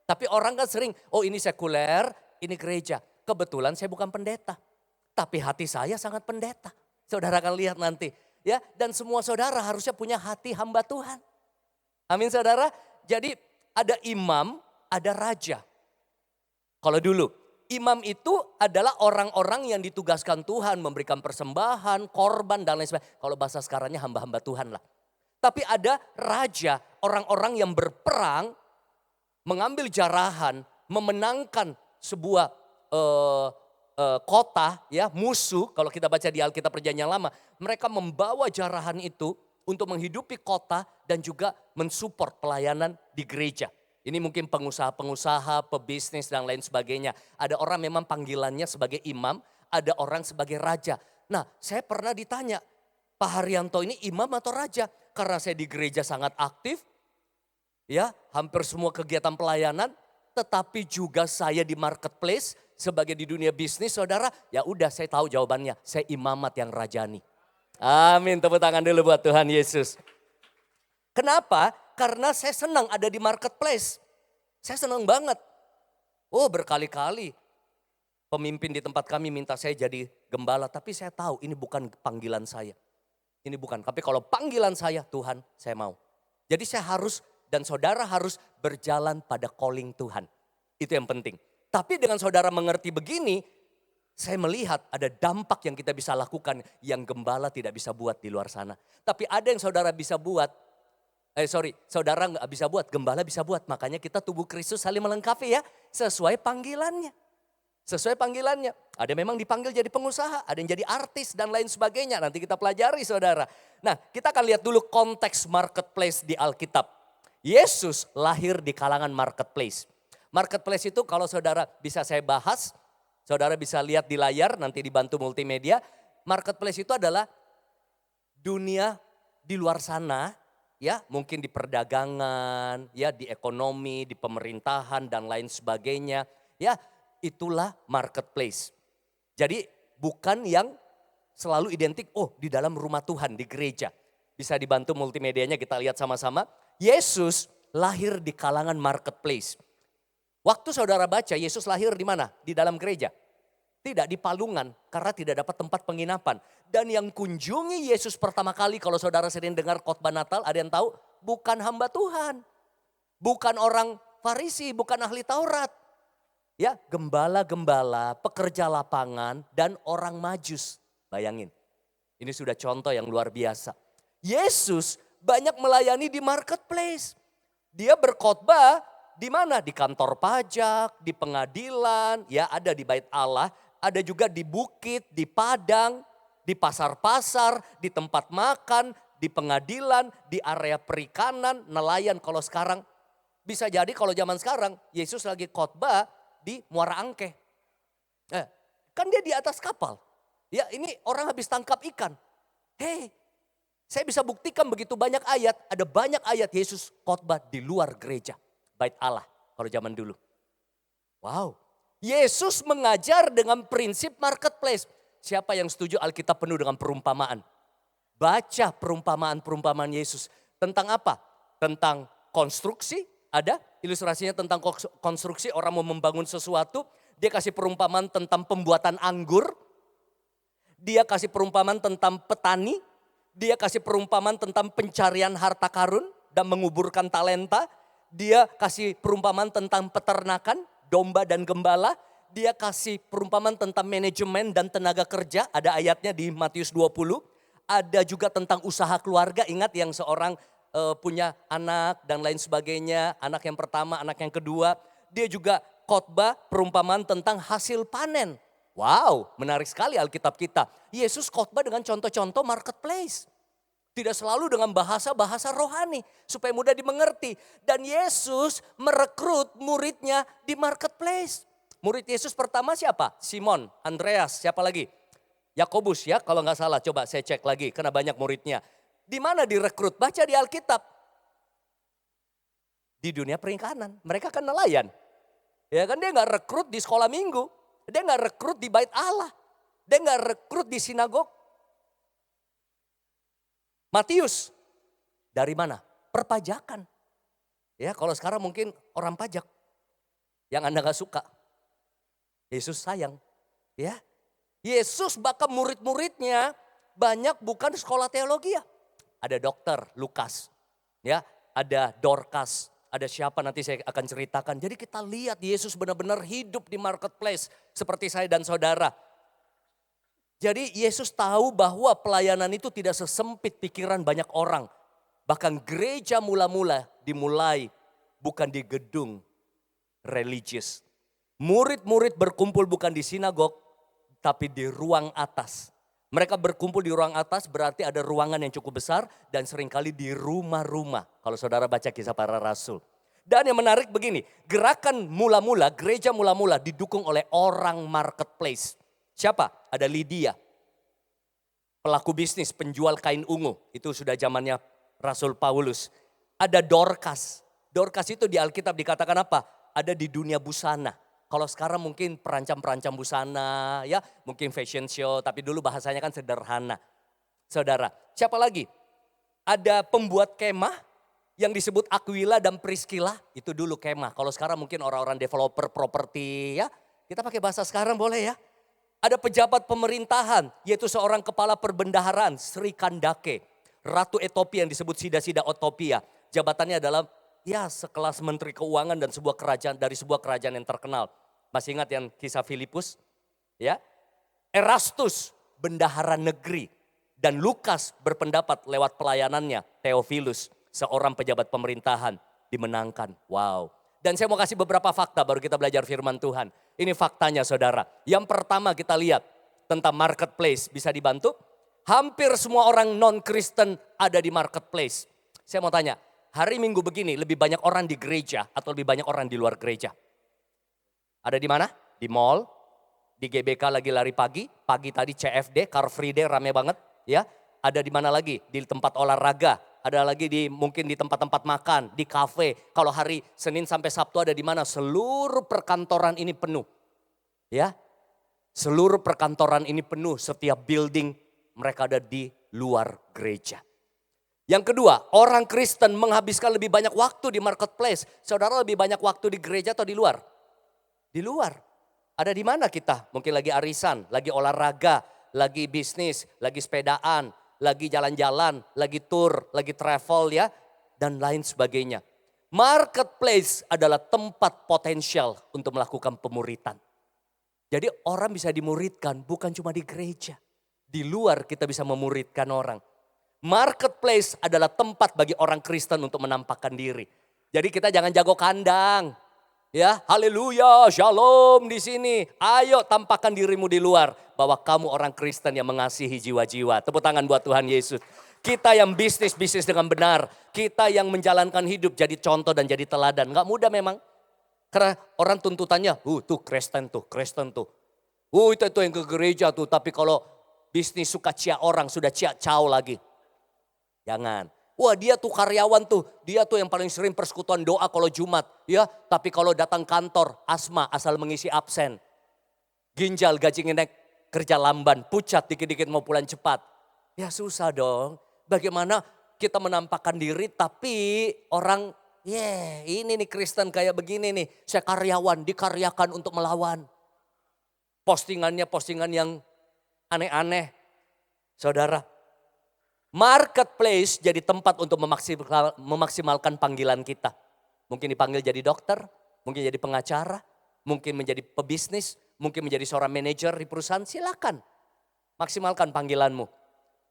Tapi orang kan sering, oh ini sekuler, ini gereja. Kebetulan saya bukan pendeta. Tapi hati saya sangat pendeta. Saudara akan lihat nanti. Ya, dan semua saudara harusnya punya hati hamba Tuhan. Amin saudara. Jadi ada imam, ada raja. Kalau dulu, imam itu adalah orang-orang yang ditugaskan Tuhan memberikan persembahan, korban dan lain sebagainya. Kalau bahasa sekarangnya hamba-hamba Tuhan lah. Tapi ada raja, orang-orang yang berperang, mengambil jarahan, memenangkan sebuah kota, ya musuh. Kalau kita baca di Alkitab Perjanjian Lama, mereka membawa jarahan itu untuk menghidupi kota dan juga mensupport pelayanan di gereja. Ini mungkin pengusaha-pengusaha, pebisnis dan lain sebagainya. Ada orang memang panggilannya sebagai imam, ada orang sebagai raja. Nah, saya pernah ditanya, Pak Haryanto ini imam atau raja? Karena saya di gereja sangat aktif, ya hampir semua kegiatan pelayanan, tetapi juga saya di marketplace sebagai di dunia bisnis, saudara. Ya udah, saya tahu jawabannya, saya imamat yang rajani. Amin, tepuk tangan dulu buat Tuhan Yesus. Kenapa? Karena saya senang ada di marketplace. Saya senang banget. Oh berkali-kali pemimpin di tempat kami minta saya jadi gembala. Tapi saya tahu ini bukan panggilan saya. Ini bukan. Tapi kalau panggilan saya, Tuhan saya mau. Jadi saya harus dan saudara harus berjalan pada calling Tuhan. Itu yang penting. Tapi dengan saudara mengerti begini, saya melihat ada dampak yang kita bisa lakukan yang gembala tidak bisa buat di luar sana. Tapi ada yang saudara bisa buat, saudara nggak bisa buat, gembala bisa buat. Makanya kita tubuh Kristus saling melengkapi ya, sesuai panggilannya. Sesuai panggilannya. Ada yang memang dipanggil jadi pengusaha, ada yang jadi artis dan lain sebagainya. Nanti kita pelajari saudara. Nah, kita akan lihat dulu konteks marketplace di Alkitab. Yesus lahir di kalangan marketplace. Marketplace itu kalau saudara bisa saya bahas, saudara bisa lihat di layar, nanti dibantu multimedia. Marketplace itu adalah dunia di luar sana, ya mungkin di perdagangan, ya di ekonomi, di pemerintahan dan lain sebagainya. Ya itulah marketplace. Jadi bukan yang selalu identik, oh di dalam rumah Tuhan, di gereja. Bisa dibantu multimedianya kita lihat sama-sama. Yesus lahir di kalangan marketplace. Waktu saudara baca Yesus lahir di mana? Di dalam gereja. Tidak di palungan karena tidak dapat tempat penginapan. Dan yang kunjungi Yesus pertama kali kalau saudara sering dengar khotbah Natal, ada yang tahu? Bukan hamba Tuhan. Bukan orang Farisi, bukan ahli Taurat. Ya, gembala-gembala, pekerja lapangan, dan orang Majus. Bayangin, ini sudah contoh yang luar biasa. Yesus banyak melayani di marketplace. Dia berkhotbah di mana? Di kantor pajak, di pengadilan, ya ada di bait Allah. Ada juga di bukit, di padang, di pasar-pasar, di tempat makan, di pengadilan, di area perikanan, nelayan. Kalau sekarang, bisa jadi kalau zaman sekarang, Yesus lagi khotbah di Muara Angke. Kan dia di atas kapal. Ya ini orang habis tangkap ikan. Hei, saya bisa buktikan begitu banyak ayat. Ada banyak ayat Yesus khotbah di luar gereja. Bait Allah kalau zaman dulu. Wow, Yesus mengajar dengan prinsip marketplace. Siapa yang setuju Alkitab penuh dengan perumpamaan? Baca perumpamaan-perumpamaan Yesus. Tentang apa? Tentang konstruksi. Ada ilustrasinya tentang konstruksi, orang mau membangun sesuatu. Dia kasih perumpamaan tentang pembuatan anggur. Dia kasih perumpamaan tentang petani. Dia kasih perumpamaan tentang pencarian harta karun dan menguburkan talenta. Dia kasih perumpamaan tentang peternakan, domba dan gembala. Dia kasih perumpamaan tentang manajemen dan tenaga kerja. Ada ayatnya di Matius 20. Ada juga tentang usaha keluarga. Ingat yang seorang punya anak dan lain sebagainya. Anak yang pertama, anak yang kedua. Dia juga khotbah perumpamaan tentang hasil panen. Wow, menarik sekali Alkitab kita. Yesus khotbah dengan contoh-contoh marketplace. Tidak selalu dengan bahasa-bahasa rohani. Supaya mudah dimengerti. Dan Yesus merekrut muridnya di marketplace. Murid Yesus pertama siapa? Simon, Andreas, siapa lagi? Yakobus ya kalau nggak salah. Coba saya cek lagi karena banyak muridnya. Di mana direkrut? Baca di Alkitab. Di dunia perikanan. Mereka kan nelayan. Ya kan dia nggak rekrut di sekolah minggu. Dia nggak rekrut di bait Allah. Dia nggak rekrut di sinagog. Matius. Dari mana? Perpajakan. Ya kalau sekarang mungkin orang pajak. Yang Anda gak suka. Yesus sayang. Ya. Yesus bahkan murid-muridnya banyak bukan sekolah teologi ya. Ada dokter Lukas, ya, ada Dorcas, ada siapa nanti saya akan ceritakan. Jadi kita lihat Yesus benar-benar hidup di marketplace seperti saya dan saudara. Jadi Yesus tahu bahwa pelayanan itu tidak sesempit pikiran banyak orang. Bahkan gereja mula-mula dimulai bukan di gedung religius. Murid-murid berkumpul bukan di sinagog, tapi di ruang atas. Mereka berkumpul di ruang atas berarti ada ruangan yang cukup besar dan seringkali di rumah-rumah. Kalau saudara baca Kisah Para Rasul. Dan yang menarik begini, gerakan mula-mula, gereja mula-mula didukung oleh orang marketplace. Siapa? Ada Lydia, pelaku bisnis, penjual kain ungu. Itu sudah zamannya Rasul Paulus. Ada Dorcas. Dorcas itu di Alkitab dikatakan apa? Ada di dunia busana. Kalau sekarang mungkin perancam-perancam busana, ya mungkin fashion show, tapi dulu bahasanya kan sederhana. Saudara, siapa lagi? Ada pembuat kemah yang disebut Aquila dan Priscilla, itu dulu kemah. Kalau sekarang mungkin orang-orang developer properti, ya kita pakai bahasa sekarang boleh ya. Ada pejabat pemerintahan, yaitu seorang kepala perbendaharaan, Sri Kandake. Ratu Ethiopia yang disebut Sida-Sida Otopia. Jabatannya adalah ya sekelas menteri keuangan dan sebuah kerajaan dari sebuah kerajaan yang terkenal. Masih ingat yang kisah Filipus? Ya, Erastus, bendahara negeri. Dan Lukas berpendapat lewat pelayanannya, Theophilus, seorang pejabat pemerintahan, dimenangkan. Wow. Dan saya mau kasih beberapa fakta baru kita belajar firman Tuhan. Ini faktanya saudara. Yang pertama kita lihat tentang marketplace. Bisa dibantu? Hampir semua orang non-Kristen ada di marketplace. Saya mau tanya, hari Minggu begini lebih banyak orang di gereja atau lebih banyak orang di luar gereja? Ada di mana? Di mall, di GBK lagi lari pagi tadi CFD, Car Free Day rame banget ya. Ada di mana lagi? Di tempat olahraga, ada lagi mungkin di tempat-tempat makan, di kafe. Kalau hari Senin sampai Sabtu ada di mana? Seluruh perkantoran ini penuh. Ya. Seluruh perkantoran ini penuh, setiap building mereka ada di luar gereja. Yang kedua, orang Kristen menghabiskan lebih banyak waktu di marketplace. Saudara lebih banyak waktu di gereja atau di luar? Di luar. Ada di mana kita? Mungkin lagi arisan, lagi olahraga, lagi bisnis, lagi sepedaan, lagi jalan-jalan, lagi tour, lagi travel ya, dan lain sebagainya. Marketplace adalah tempat potensial untuk melakukan pemuritan. Jadi orang bisa dimuridkan bukan cuma di gereja. Di luar kita bisa memuridkan orang. Marketplace adalah tempat bagi orang Kristen untuk menampakkan diri. Jadi kita jangan jago kandang. Ya, haleluya, shalom di sini. Ayo tampakkan dirimu di luar bahwa kamu orang Kristen yang mengasihi jiwa-jiwa. Tepuk tangan buat Tuhan Yesus. Kita yang bisnis dengan benar. Kita yang menjalankan hidup jadi contoh dan jadi teladan. Gak mudah memang. Karena orang tuntutannya, tuh Kristen tuh. Itu yang ke gereja tuh. Tapi kalau bisnis suka cia orang, sudah cia caw lagi. Jangan. Wah dia tuh karyawan tuh, dia tuh yang paling sering persekutuan doa kalau Jumat. Ya, tapi kalau datang kantor, asma asal mengisi absen. Ginjal, gaji naik, kerja lamban, pucat dikit-dikit mau pulang cepat. Ya susah dong. Bagaimana kita menampakkan diri tapi orang, ini nih Kristen kayak begini nih. Saya karyawan, dikaryakan untuk melawan. Postingan yang aneh-aneh. Saudara, marketplace jadi tempat untuk memaksimalkan panggilan kita. Mungkin dipanggil jadi dokter, mungkin jadi pengacara, mungkin menjadi pebisnis, mungkin menjadi seorang manajer di perusahaan, silakan. Maksimalkan panggilanmu.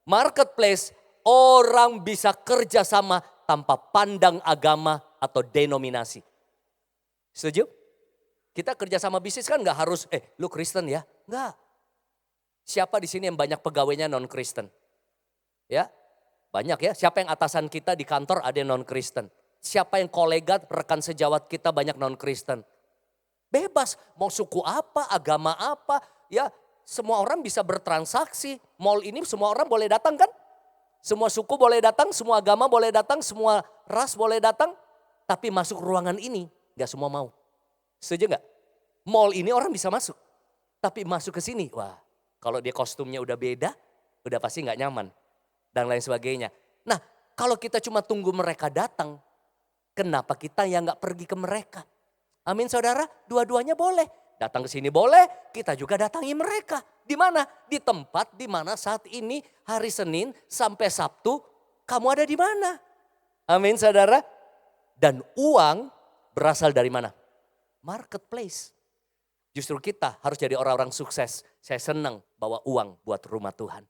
Marketplace, orang bisa kerja sama tanpa pandang agama atau denominasi. Setuju? Kita kerja sama bisnis kan gak harus, lu Kristen ya? Enggak. Siapa di sini yang banyak pegawainya non-Kristen? Ya, banyak ya. Siapa yang atasan kita di kantor ada yang non-Kristen. Siapa yang kolega, rekan sejawat kita banyak non-Kristen. Bebas, mau suku apa, agama apa. Ya, semua orang bisa bertransaksi. Mall ini semua orang boleh datang kan? Semua suku boleh datang, semua agama boleh datang, semua ras boleh datang. Tapi masuk ruangan ini gak semua mau. Setuju gak? Mall ini orang bisa masuk. Tapi masuk ke sini, wah kalau dia kostumnya udah beda, udah pasti gak nyaman. Dan lain sebagainya. Nah kalau kita cuma tunggu mereka datang, kenapa kita yang gak pergi ke mereka? Amin saudara, dua-duanya boleh. Datang ke sini boleh, kita juga datangi mereka. Di mana? Di tempat di mana saat ini hari Senin sampai Sabtu kamu ada di mana? Amin saudara. Dan uang berasal dari mana? Marketplace. Justru kita harus jadi orang-orang sukses. Saya senang bawa uang buat rumah Tuhan.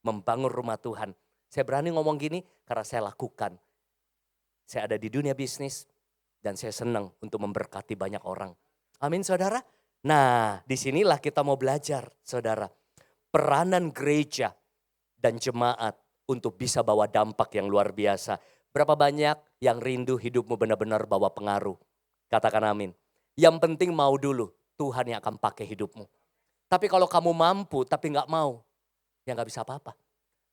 Membangun rumah Tuhan. Saya berani ngomong gini karena saya lakukan. Saya ada di dunia bisnis dan saya senang untuk memberkati banyak orang. Amin saudara. Nah disinilah kita mau belajar saudara. Peranan gereja dan jemaat untuk bisa bawa dampak yang luar biasa. Berapa banyak yang rindu hidupmu benar-benar bawa pengaruh. Katakan amin. Yang penting mau dulu, Tuhan yang akan pakai hidupmu. Tapi kalau kamu mampu tapi gak mau, ya gak bisa apa-apa.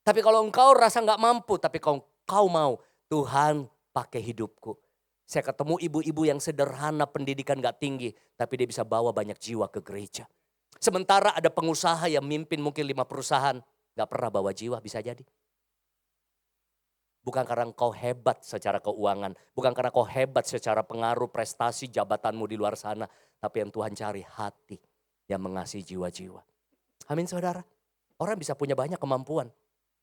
Tapi kalau engkau rasa gak mampu tapi kau mau, Tuhan pakai hidupku. Saya ketemu ibu-ibu yang sederhana, pendidikan gak tinggi, tapi dia bisa bawa banyak jiwa ke gereja. Sementara ada pengusaha yang mimpin mungkin 5 perusahaan, gak pernah bawa jiwa, bisa jadi. Bukan karena engkau hebat secara keuangan, bukan karena kau hebat secara pengaruh, prestasi, jabatanmu di luar sana. Tapi yang Tuhan cari hati yang mengasihi jiwa-jiwa. Amin saudara. Orang bisa punya banyak kemampuan.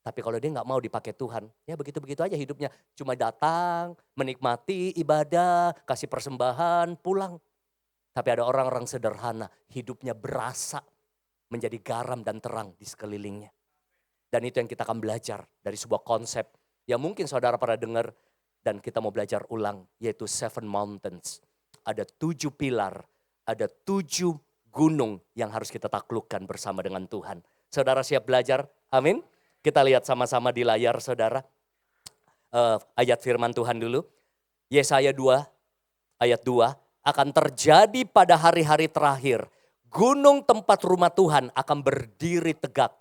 Tapi kalau dia gak mau dipakai Tuhan, ya begitu-begitu aja hidupnya. Cuma datang, menikmati ibadah, kasih persembahan, pulang. Tapi ada orang-orang sederhana, hidupnya berasa. menjadi garam dan terang di sekelilingnya. Dan itu yang kita akan belajar dari sebuah konsep yang mungkin saudara pernah dengar dan kita mau belajar ulang, yaitu 7 mountains. Ada 7 pilar, ada 7 gunung yang harus kita taklukkan bersama dengan Tuhan. Saudara siap belajar? Amin. Kita lihat sama-sama di layar saudara. Ayat firman Tuhan dulu. Yesaya 2 ayat 2. Akan terjadi pada hari-hari terakhir. Gunung tempat rumah Tuhan akan berdiri tegak.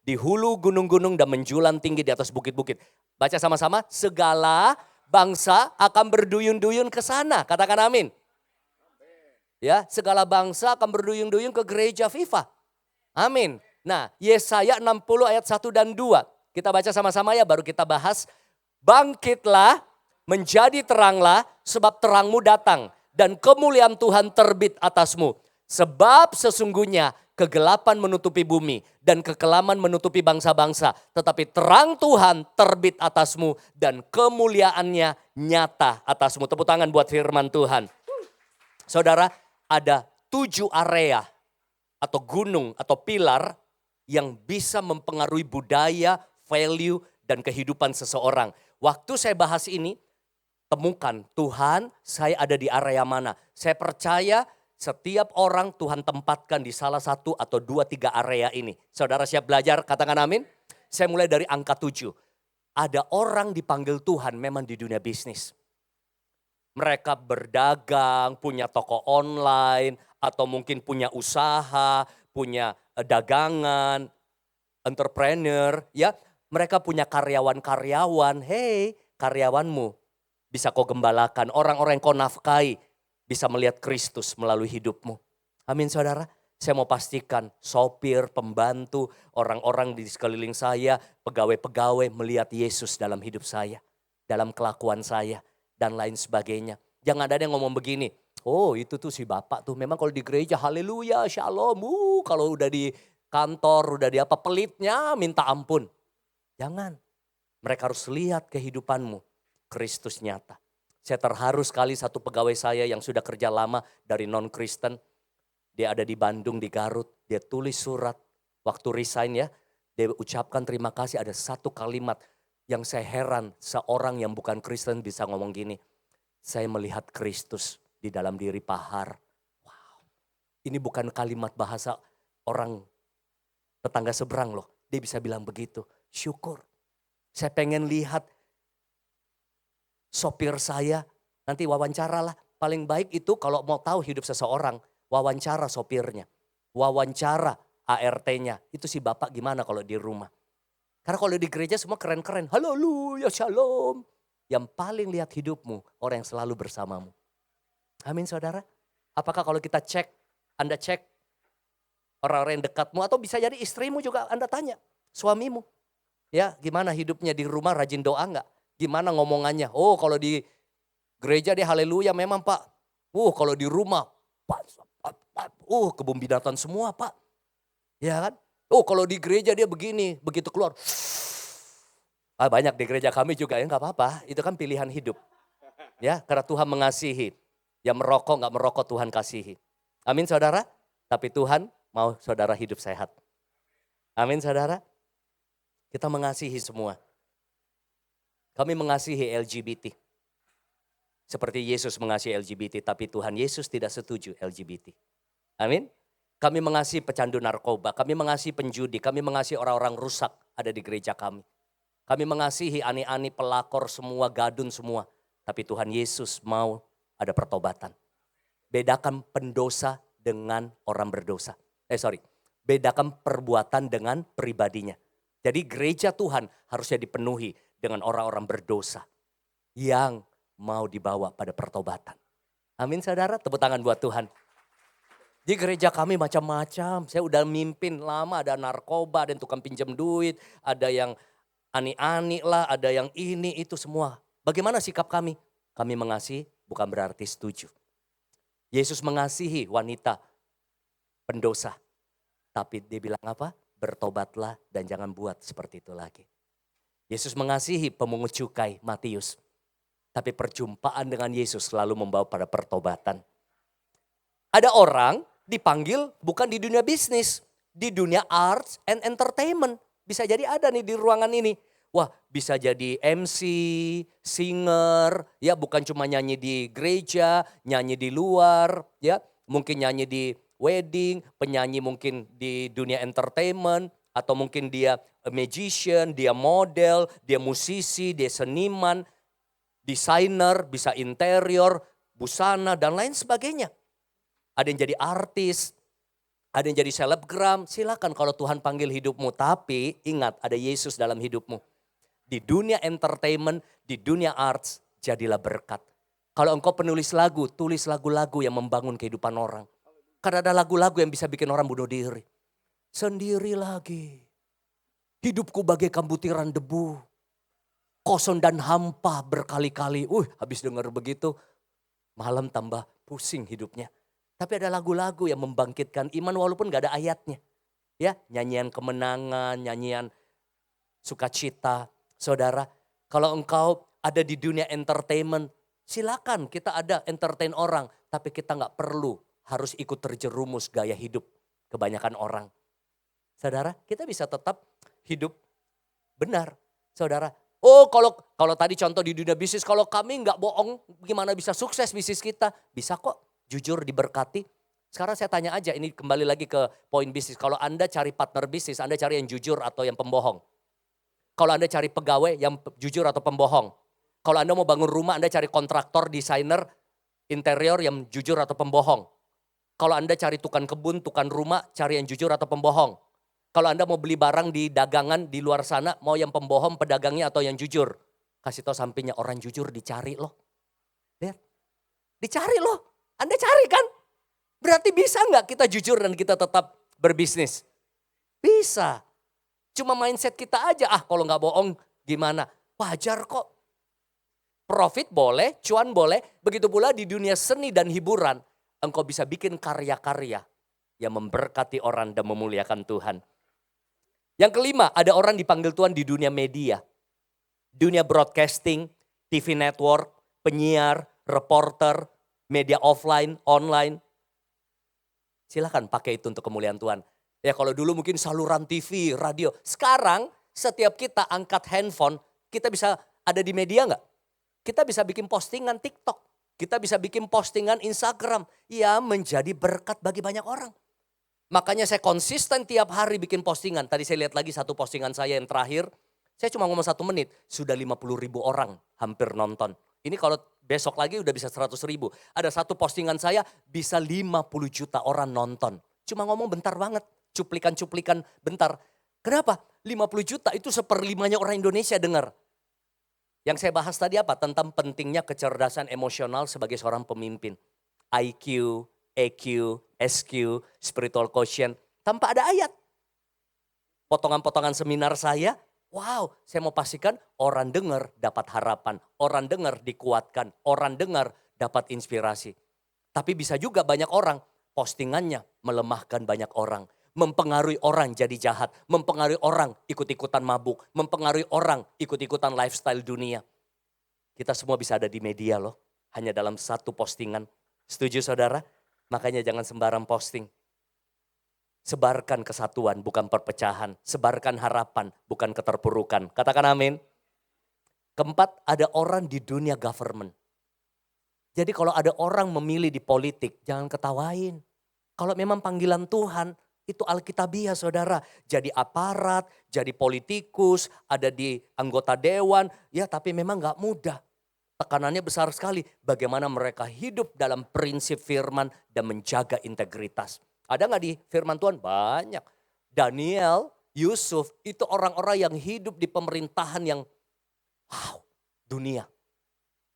Di hulu gunung-gunung dan menjulang tinggi di atas bukit-bukit. Baca sama-sama. Segala bangsa akan berduyun-duyun ke sana. Katakan amin. Ya, segala bangsa akan berduyun-duyun ke gereja Viva. Amin. Nah, Yesaya 60 ayat 1 dan 2. Kita baca sama-sama ya, baru kita bahas. Bangkitlah, menjadi teranglah, sebab terangmu datang. Dan kemuliaan Tuhan terbit atasmu. Sebab sesungguhnya kegelapan menutupi bumi dan kekelaman menutupi bangsa-bangsa. Tetapi terang Tuhan terbit atasmu dan kemuliaannya nyata atasmu. Tepuk tangan buat firman Tuhan. Saudara, ada 7 area atau gunung atau pilar yang bisa mempengaruhi budaya, value, dan kehidupan seseorang. Waktu saya bahas ini, temukan Tuhan saya ada di area mana. Saya percaya setiap orang Tuhan tempatkan di salah satu atau 2-3 area ini. Saudara siap belajar? Katakan amin. Saya mulai dari angka 7. Ada orang dipanggil Tuhan memang di dunia bisnis. Mereka berdagang, punya toko online, atau mungkin punya usaha, punya dagangan, entrepreneur, ya. Mereka punya karyawan-karyawan. Hei, karyawanmu bisa kau gembalakan. Orang-orang yang kau nafkahi bisa melihat Kristus melalui hidupmu. Amin saudara. Saya mau pastikan sopir, pembantu, orang-orang di sekeliling saya, pegawai-pegawai melihat Yesus dalam hidup saya. Dalam kelakuan saya. Dan lain sebagainya. Jangan ada yang ngomong begini. Oh itu tuh si bapak tuh memang kalau di gereja haleluya shalom. Kalau udah di kantor udah di apa pelitnya minta ampun. Jangan. Mereka harus lihat kehidupanmu. Kristus nyata. Saya terharu sekali satu pegawai saya yang sudah kerja lama dari non-Kristen. Dia ada di Bandung, di Garut. Dia tulis surat waktu resign ya. Dia ucapkan terima kasih ada satu kalimat. Yang saya heran seorang yang bukan Kristen bisa ngomong gini. Saya melihat Kristus di dalam diri Pahar. Wow. Ini bukan kalimat bahasa orang tetangga seberang loh. Dia bisa bilang begitu. Syukur. Saya pengen lihat sopir saya. Nanti wawancara lah. Paling baik itu kalau mau tahu hidup seseorang. Wawancara sopirnya. Wawancara ART-nya. Itu si bapak gimana kalau di rumah. Karena kalau di gereja semua keren-keren. Haleluya, shalom. Yang paling lihat hidupmu, orang yang selalu bersamamu. Amin saudara. Apakah kalau kita cek, Anda cek orang-orang yang dekatmu atau bisa jadi istrimu juga Anda tanya. Suamimu. Ya gimana hidupnya di rumah rajin doa enggak? Gimana ngomongannya? Oh kalau di gereja dia haleluya memang pak. Kalau di rumah, kebun binatang semua pak. Ya kan? Kalau di gereja dia begini, begitu keluar. Banyak di gereja kami juga ya nggak apa-apa, itu kan pilihan hidup. Ya, karena Tuhan mengasihi. Yang merokok nggak merokok Tuhan kasihi. Amin saudara, tapi Tuhan mau saudara hidup sehat. Amin saudara, kita mengasihi semua. Kami mengasihi LGBT. Seperti Yesus mengasihi LGBT, tapi Tuhan Yesus tidak setuju LGBT. Amin. Kami mengasihi pecandu narkoba, kami mengasihi penjudi, kami mengasihi orang-orang rusak ada di gereja kami. Kami mengasihi ani-ani pelakor semua, gadun semua. Tapi Tuhan Yesus mau ada pertobatan. Bedakan pendosa dengan orang berdosa. Bedakan perbuatan dengan pribadinya. Jadi gereja Tuhan harusnya dipenuhi dengan orang-orang berdosa. Yang mau dibawa pada pertobatan. Amin saudara, tepuk tangan buat Tuhan. Di gereja kami macam-macam, saya udah mimpin lama, ada narkoba, ada yang tukang pinjam duit, ada yang ani-ani lah, ada yang ini, itu semua. Bagaimana sikap kami? Kami mengasihi bukan berarti setuju. Yesus mengasihi wanita pendosa. Tapi dia bilang apa? Bertobatlah dan jangan buat seperti itu lagi. Yesus mengasihi pemungut cukai Matius. Tapi perjumpaan dengan Yesus selalu membawa pada pertobatan. Ada orang dipanggil bukan di dunia bisnis. di dunia arts and entertainment. Bisa jadi ada nih di ruangan ini. Wah, bisa jadi MC, singer, ya bukan cuma nyanyi di gereja, nyanyi di luar, ya mungkin nyanyi di wedding, penyanyi mungkin di dunia entertainment, atau mungkin dia a magician, dia model, dia musisi, dia seniman, desainer, bisa interior, busana dan lain sebagainya. Ada yang jadi artis, ada yang jadi selebgram, silakan kalau Tuhan panggil hidupmu. Tapi ingat ada Yesus dalam hidupmu. Di dunia entertainment, di dunia arts, jadilah berkat. Kalau engkau penulis lagu, tulis lagu-lagu yang membangun kehidupan orang. Karena ada lagu-lagu yang bisa bikin orang bunuh diri. Sendiri lagi, hidupku bagaikan butiran debu. Kosong dan hampa berkali-kali. Habis dengar begitu, malam tambah pusing hidupnya. Tapi ada lagu-lagu yang membangkitkan iman walaupun gak ada ayatnya. Ya, nyanyian kemenangan, nyanyian sukacita. Saudara, kalau engkau ada di dunia entertainment, silakan kita ada entertain orang. Tapi kita gak perlu harus ikut terjerumus gaya hidup kebanyakan orang. Saudara, kita bisa tetap hidup benar. Saudara, kalau tadi contoh di dunia bisnis, kalau kami gak bohong, gimana bisa sukses bisnis kita? Bisa kok, jujur diberkati. Sekarang saya tanya aja, ini kembali lagi ke poin bisnis. Kalau Anda cari partner bisnis, Anda cari yang jujur atau yang pembohong? Kalau Anda cari pegawai yang jujur atau pembohong? Kalau Anda mau bangun rumah, Anda cari kontraktor, desainer, interior yang jujur atau pembohong? Kalau Anda cari tukang kebun, tukang rumah, cari yang jujur atau pembohong? Kalau Anda mau beli barang di dagangan di luar sana, mau yang pembohong, pedagangnya atau yang jujur? Kasih tahu sampingnya, orang jujur dicari loh. Lihat, dicari loh. Anda cari kan? Berarti bisa nggak kita jujur dan kita tetap berbisnis? Bisa. Cuma mindset kita aja, kalau nggak bohong gimana? Wajar kok. Profit boleh, cuan boleh. Begitu pula di dunia seni dan hiburan. Engkau bisa bikin karya-karya yang memberkati orang dan memuliakan Tuhan. Yang kelima, ada orang dipanggil Tuhan di dunia media. Dunia broadcasting, TV network, penyiar, reporter, media offline, online. Silakan pakai itu untuk kemuliaan Tuhan. Ya kalau dulu mungkin saluran TV, radio. Sekarang setiap kita angkat handphone, kita bisa ada di media nggak? Kita bisa bikin postingan TikTok. Kita bisa bikin postingan Instagram. Ya menjadi berkat bagi banyak orang. Makanya saya konsisten tiap hari bikin postingan. Tadi saya lihat lagi satu postingan saya yang terakhir. Saya cuma ngomong 1 menit, sudah 50.000 orang hampir nonton. Ini kalau besok lagi udah bisa 100.000. Ada satu postingan saya bisa 50 juta orang nonton. Cuma ngomong bentar banget, cuplikan-cuplikan bentar. Kenapa? 50 juta itu 1/5 orang Indonesia dengar. Yang saya bahas tadi apa? Tentang pentingnya kecerdasan emosional sebagai seorang pemimpin. IQ, EQ, SQ, spiritual quotient. Tanpa ada ayat. Potongan-potongan seminar saya, wow, saya mau pastikan orang dengar dapat harapan. Orang dengar dikuatkan. Orang dengar dapat inspirasi. Tapi bisa juga banyak orang postingannya melemahkan banyak orang. Mempengaruhi orang jadi jahat. Mempengaruhi orang ikut-ikutan mabuk. Mempengaruhi orang ikut-ikutan lifestyle dunia. Kita semua bisa ada di media loh. Hanya dalam satu postingan. Setuju saudara? Makanya jangan sembarang posting. Sebarkan kesatuan bukan perpecahan. Sebarkan harapan bukan keterpurukan. Katakan amin. Keempat, ada orang di dunia government. Jadi kalau ada orang memilih di politik, jangan ketawain. Kalau memang panggilan Tuhan, itu alkitabiah saudara. Jadi aparat, jadi politikus, ada di anggota dewan. Ya tapi memang gak mudah. Tekanannya besar sekali. Bagaimana mereka hidup dalam prinsip firman dan menjaga integritas. Ada gak di firman Tuhan? Banyak. Daniel, Yusuf, itu orang-orang yang hidup di pemerintahan yang wow, dunia.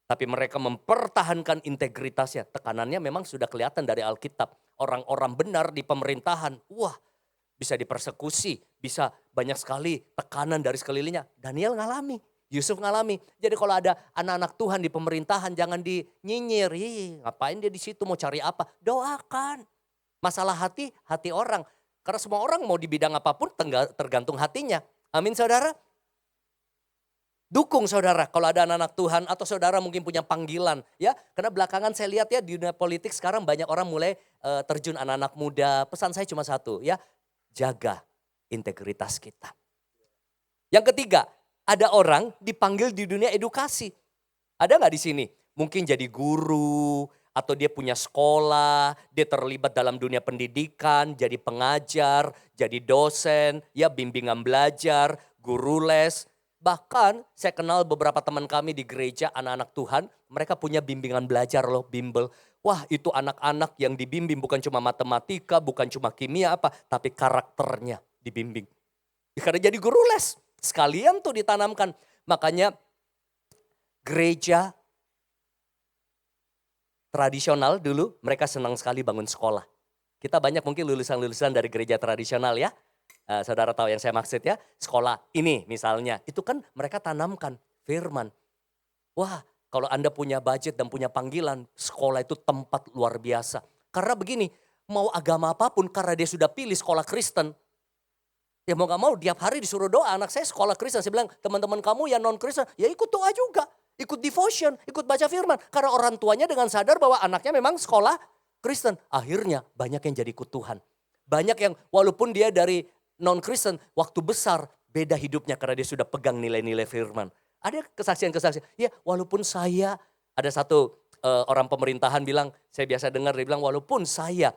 Tapi mereka mempertahankan integritasnya. Tekanannya memang sudah kelihatan dari Alkitab. Orang-orang benar di pemerintahan, wah bisa dipersekusi, bisa banyak sekali tekanan dari sekelilingnya. Daniel ngalami, Yusuf ngalami. Jadi kalau ada anak-anak Tuhan di pemerintahan jangan dinyinyir. Ngapain dia di situ, mau cari apa? Doakan. Masalah hati orang. Karena semua orang mau di bidang apapun tergantung hatinya. Amin saudara. Dukung saudara kalau ada anak-anak Tuhan atau saudara mungkin punya panggilan ya. Karena belakangan saya lihat ya di dunia politik sekarang banyak orang mulai terjun anak-anak muda. Pesan saya cuma satu ya. jaga integritas kita. Yang ketiga, ada orang dipanggil di dunia edukasi. Ada nggak di sini? Mungkin jadi guru, atau dia punya sekolah, dia terlibat dalam dunia pendidikan, jadi pengajar, jadi dosen, ya bimbingan belajar, guru les. Bahkan saya kenal beberapa teman kami di gereja, anak-anak Tuhan, mereka punya bimbingan belajar loh, bimbel. Wah, itu anak-anak yang dibimbing bukan cuma matematika, bukan cuma kimia apa, tapi karakternya dibimbing. Karena jadi guru les, sekalian tuh ditanamkan. Makanya gereja tradisional dulu mereka senang sekali bangun sekolah. Kita banyak mungkin lulusan-lulusan dari gereja tradisional ya. Saudara tahu yang saya maksud ya. Sekolah ini misalnya, itu kan mereka tanamkan firman. Wah, kalau Anda punya budget dan punya panggilan, sekolah itu tempat luar biasa. Karena begini, mau agama apapun karena dia sudah pilih sekolah Kristen. Ya mau gak mau tiap hari disuruh doa, anak saya sekolah Kristen. Saya bilang, teman-teman kamu yang non-Kristen, ya ikut doa juga. Ikut devotion, ikut baca firman. Karena orang tuanya dengan sadar bahwa anaknya memang sekolah Kristen. Akhirnya banyak yang jadi ikut Tuhan. Banyak yang walaupun dia dari non-Kristen, waktu besar beda hidupnya karena dia sudah pegang nilai-nilai firman. Ada kesaksian-kesaksian, ya walaupun saya, ada satu orang pemerintahan bilang, saya biasa dengar dia bilang walaupun saya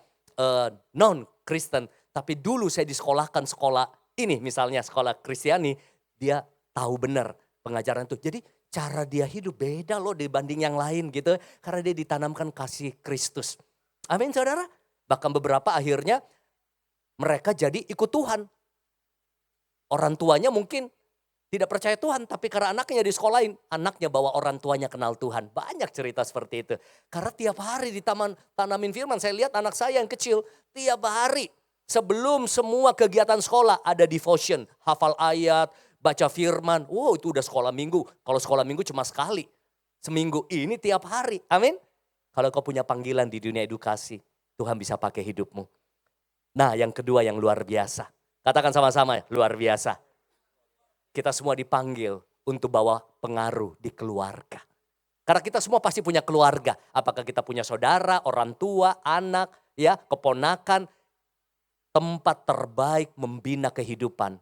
non-Kristen, tapi dulu saya disekolahkan sekolah ini misalnya sekolah Kristiani, dia tahu benar pengajaran itu. Jadi cara dia hidup beda loh dibanding yang lain gitu. Karena dia ditanamkan kasih Kristus. Amin saudara. Bahkan beberapa akhirnya mereka jadi ikut Tuhan. Orang tuanya mungkin tidak percaya Tuhan. Tapi karena anaknya disekolahin. Anaknya bawa orang tuanya kenal Tuhan. Banyak cerita seperti itu. Karena tiap hari di taman tanamin firman. Saya lihat anak saya yang kecil tiap hari. Sebelum semua kegiatan sekolah ada devotion. Hafal ayat. Baca firman, wow itu udah sekolah minggu. Kalau sekolah minggu cuma sekali. Seminggu ini tiap hari, amin. Kalau kau punya panggilan di dunia edukasi, Tuhan bisa pakai hidupmu. Nah yang kedua yang luar biasa. Katakan sama-sama luar biasa. Kita semua dipanggil untuk bawa pengaruh di keluarga. Karena kita semua pasti punya keluarga. Apakah kita punya saudara, orang tua, anak, ya keponakan. Tempat terbaik membina kehidupan.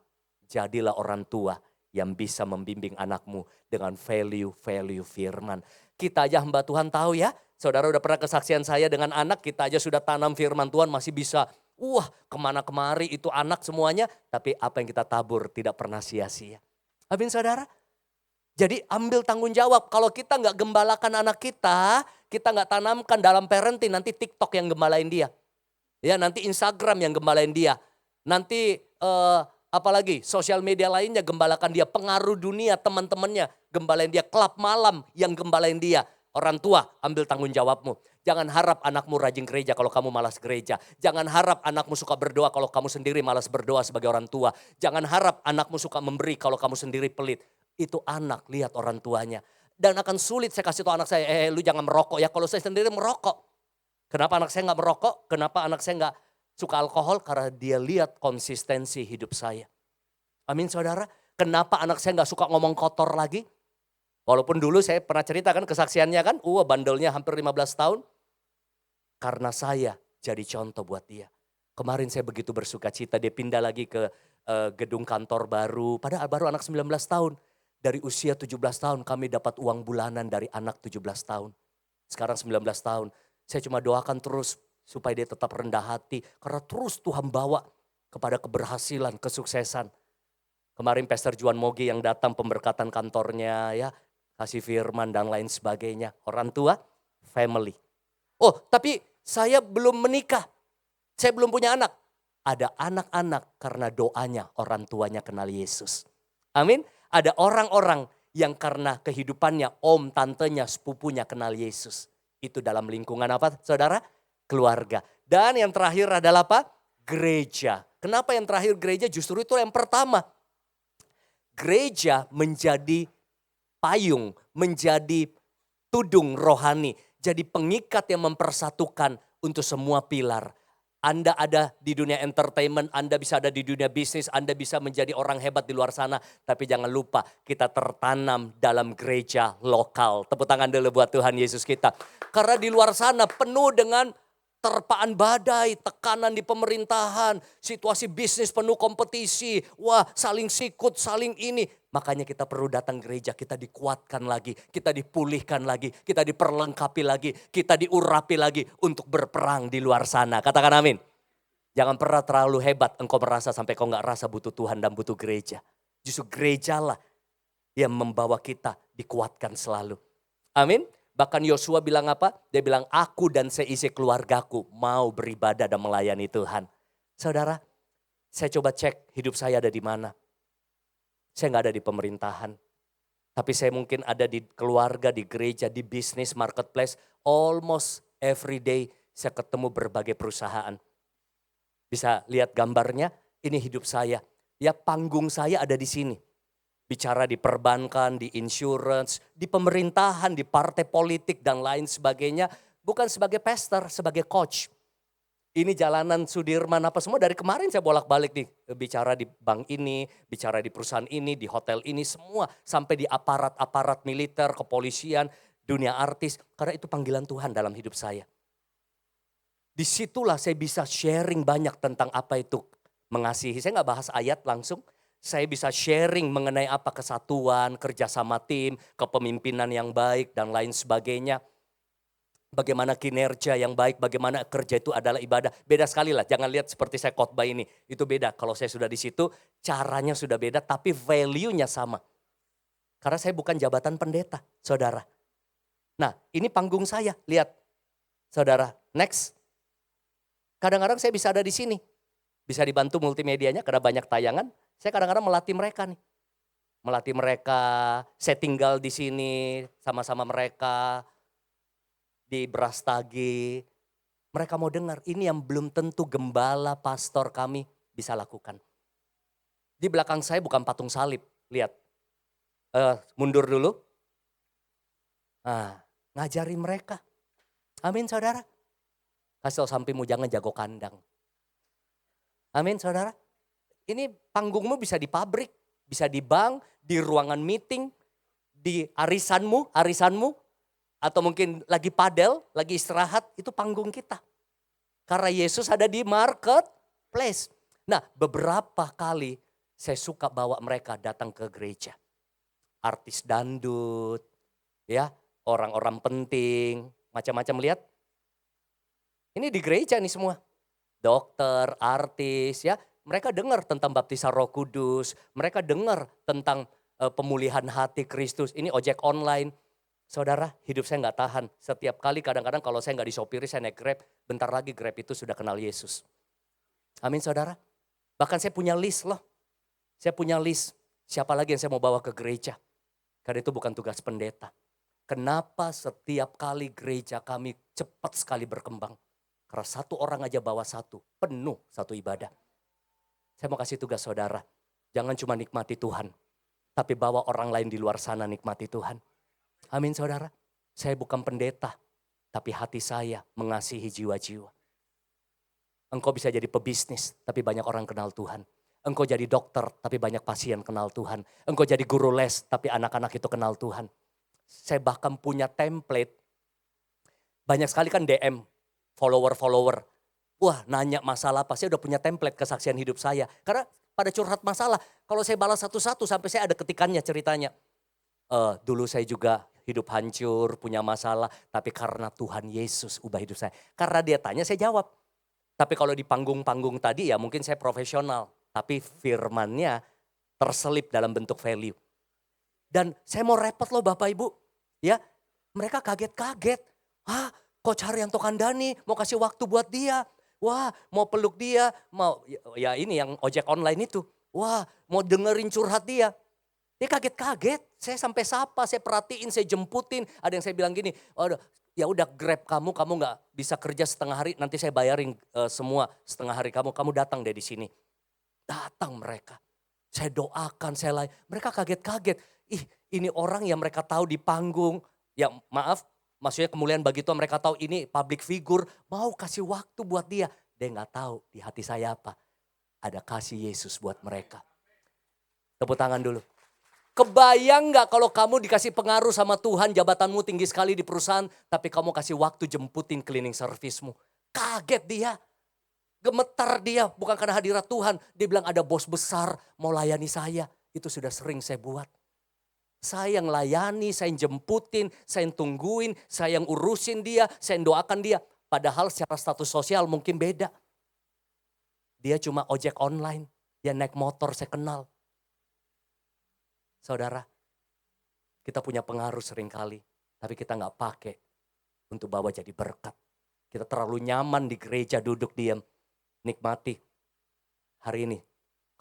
Jadilah orang tua yang bisa membimbing anakmu dengan value-value firman. Kita aja hamba Tuhan tahu ya. Saudara udah pernah kesaksian saya dengan anak, kita aja sudah tanam firman Tuhan masih bisa. Wah kemana kemari itu anak semuanya. Tapi apa yang kita tabur tidak pernah sia-sia. Amin saudara. Jadi ambil tanggung jawab. Kalau kita nggak gembalakan anak kita nggak tanamkan dalam parenting. Nanti TikTok yang gembalain dia. Ya nanti Instagram yang gembalain dia. Nanti apalagi sosial media lainnya gembalakan dia. Pengaruh dunia teman-temannya gembalain dia. Klub malam yang gembalain dia. Orang tua ambil tanggung jawabmu. Jangan harap anakmu rajin gereja kalau kamu malas gereja. Jangan harap anakmu suka berdoa kalau kamu sendiri malas berdoa sebagai orang tua. Jangan harap anakmu suka memberi kalau kamu sendiri pelit. Itu anak lihat orang tuanya. Dan akan sulit saya kasih tahu anak saya, lu jangan merokok ya kalau saya sendiri merokok. Kenapa anak saya nggak merokok? Kenapa anak saya nggak suka alkohol? Karena dia lihat konsistensi hidup saya. Amin saudara. Kenapa anak saya nggak suka ngomong kotor lagi? Walaupun dulu saya pernah cerita kan kesaksiannya kan. Bandelnya hampir 15 tahun. Karena saya jadi contoh buat dia. Kemarin saya begitu bersuka cita. Dia pindah lagi ke gedung kantor baru. Padahal baru anak 19 tahun. Dari usia 17 tahun kami dapat uang bulanan dari anak 17 tahun. Sekarang 19 tahun. Saya cuma doakan terus supaya dia tetap rendah hati. Karena terus Tuhan bawa kepada keberhasilan, kesuksesan. Kemarin Pastor Juan Mogi yang datang pemberkatan kantornya ya. Kasih firman dan lain sebagainya. Orang tua, family. Tapi saya belum menikah. Saya belum punya anak. Ada anak-anak karena doanya orang tuanya kenal Yesus. Amin. Ada orang-orang yang karena kehidupannya om, tantenya, sepupunya kenal Yesus. Itu dalam lingkungan apa saudara? Keluarga. Dan yang terakhir adalah apa? Gereja. Kenapa yang terakhir gereja? Justru itu yang pertama. Gereja menjadi payung, menjadi tudung rohani. Jadi pengikat yang mempersatukan untuk semua pilar. Anda ada di dunia entertainment, Anda bisa ada di dunia bisnis, Anda bisa menjadi orang hebat di luar sana. Tapi jangan lupa kita tertanam dalam gereja lokal. Tepuk tangan dulu buat Tuhan Yesus kita. Karena di luar sana penuh dengan terpaan badai, tekanan di pemerintahan, situasi bisnis penuh kompetisi, wah saling sikut, saling ini. Makanya kita perlu datang gereja, kita dikuatkan lagi, kita dipulihkan lagi, kita diperlengkapi lagi, kita diurapi lagi untuk berperang di luar sana. Katakan amin. Jangan pernah terlalu hebat engkau merasa sampai kau gak rasa butuh Tuhan dan butuh gereja. Justru gerejalah yang membawa kita dikuatkan selalu. Amin. Bahkan Yosua bilang apa? Dia bilang aku dan seisi keluargaku mau beribadah dan melayani Tuhan. Saudara, saya coba cek hidup saya ada di mana. Saya gak ada di pemerintahan. Tapi saya mungkin ada di keluarga, di gereja, di bisnis, marketplace. Almost every day saya ketemu berbagai perusahaan. Bisa lihat gambarnya, ini hidup saya. Ya panggung saya ada di sini. Bicara di perbankan, di insurance, di pemerintahan, di partai politik dan lain sebagainya. Bukan sebagai pastor, sebagai coach. Ini jalanan Sudirman apa semua dari kemarin saya bolak-balik nih. Bicara di bank ini, bicara di perusahaan ini, di hotel ini semua. Sampai di aparat-aparat militer, kepolisian, dunia artis. Karena itu panggilan Tuhan dalam hidup saya. Disitulah saya bisa sharing banyak tentang apa itu mengasihi. Saya nggak bahas ayat langsung. Saya bisa sharing mengenai apa kesatuan, kerjasama tim, kepemimpinan yang baik dan lain sebagainya. Bagaimana kinerja yang baik, bagaimana kerja itu adalah ibadah. Beda sekali lah, jangan lihat seperti saya khotbah ini. Itu beda, kalau saya sudah di situ caranya sudah beda tapi value-nya sama. Karena saya bukan jabatan pendeta, saudara. Nah ini panggung saya, lihat. Saudara, next. Kadang-kadang saya bisa ada di sini. Bisa dibantu multimedianya karena banyak tayangan. Saya kadang-kadang melatih mereka nih. Melatih mereka, saya tinggal di sini sama-sama mereka. Di Brastagi. Mereka mau dengar, ini yang belum tentu gembala, pastor kami bisa lakukan. Di belakang saya bukan patung salib, lihat. Mundur dulu. Nah, ngajarin mereka. Amin saudara. Kasih tau sampingmu jangan jago kandang. Amin saudara. Ini panggungmu bisa di pabrik, bisa di bank, di ruangan meeting, di arisanmu, atau mungkin lagi padel, lagi istirahat, itu panggung kita. Karena Yesus ada di marketplace. Nah beberapa kali saya suka bawa mereka datang ke gereja. Artis dangdut, ya orang-orang penting, macam-macam lihat. Ini di gereja nih semua. Dokter, artis ya. Mereka dengar tentang baptisan Roh Kudus. Mereka dengar tentang pemulihan hati Kristus. Ini ojek online. Saudara, hidup saya nggak tahan. Setiap kali kadang-kadang kalau saya nggak disopiri, saya naik Grab. Bentar lagi Grab itu sudah kenal Yesus. Amin saudara. Bahkan saya punya list loh. Saya punya list. Siapa lagi yang saya mau bawa ke gereja. Karena itu bukan tugas pendeta. Kenapa setiap kali gereja kami cepat sekali berkembang? Karena satu orang aja bawa satu, penuh satu ibadah. Saya mau kasih tugas saudara, jangan cuma nikmati Tuhan, tapi bawa orang lain di luar sana nikmati Tuhan. Amin saudara, saya bukan pendeta, tapi hati saya mengasihi jiwa-jiwa. Engkau bisa jadi pebisnis, tapi banyak orang kenal Tuhan. Engkau jadi dokter, tapi banyak pasien kenal Tuhan. Engkau jadi guru les, tapi anak-anak itu kenal Tuhan. Saya bahkan punya template, banyak sekali kan DM, follower. Wah nanya masalah apa, saya udah punya template kesaksian hidup saya. Karena pada curhat masalah, kalau saya balas satu-satu sampai saya ada ketikannya ceritanya. Dulu saya juga hidup hancur, punya masalah. Tapi karena Tuhan Yesus ubah hidup saya. Karena dia tanya saya jawab. Tapi kalau di panggung-panggung tadi ya mungkin saya profesional. Tapi firmannya terselip dalam bentuk value. Dan saya mau repot loh Bapak Ibu. Ya, mereka kaget-kaget. Coach Haryanto Kandani mau kasih waktu buat dia. Wah mau peluk dia. Mau ya ini yang ojek online itu. Wah mau dengerin curhat dia. Dia kaget-kaget. Saya sampai sapa, saya perhatiin, saya jemputin. Ada yang saya bilang gini, ya udah Grab kamu nggak bisa kerja setengah hari. Nanti saya bayarin semua setengah hari kamu datang deh di sini. Datang mereka. Saya doakan, saya lain. Mereka kaget-kaget. Ini orang yang mereka tahu di panggung. Ya maaf. Maksudnya kemuliaan bagi Tuhan, mereka tahu ini public figure, mau kasih waktu buat dia. Dia nggak tahu di hati saya apa. Ada kasih Yesus buat mereka. Tepuk tangan dulu. Kebayang nggak kalau kamu dikasih pengaruh sama Tuhan, jabatanmu tinggi sekali di perusahaan, tapi kamu kasih waktu jemputin cleaning servicemu. Kaget dia. Gemetar dia, bukan karena hadirat Tuhan. Dia bilang ada bos besar mau layani saya. Itu sudah sering saya buat. Saya yang layani, saya yang jemputin, saya yang tungguin, saya yang urusin dia, saya yang doakan dia. Padahal secara status sosial mungkin beda. Dia cuma ojek online, dia naik motor saya kenal. Saudara, kita punya pengaruh seringkali, tapi kita nggak pakai untuk bawa jadi berkat. Kita terlalu nyaman di gereja duduk diam. Nikmati hari ini.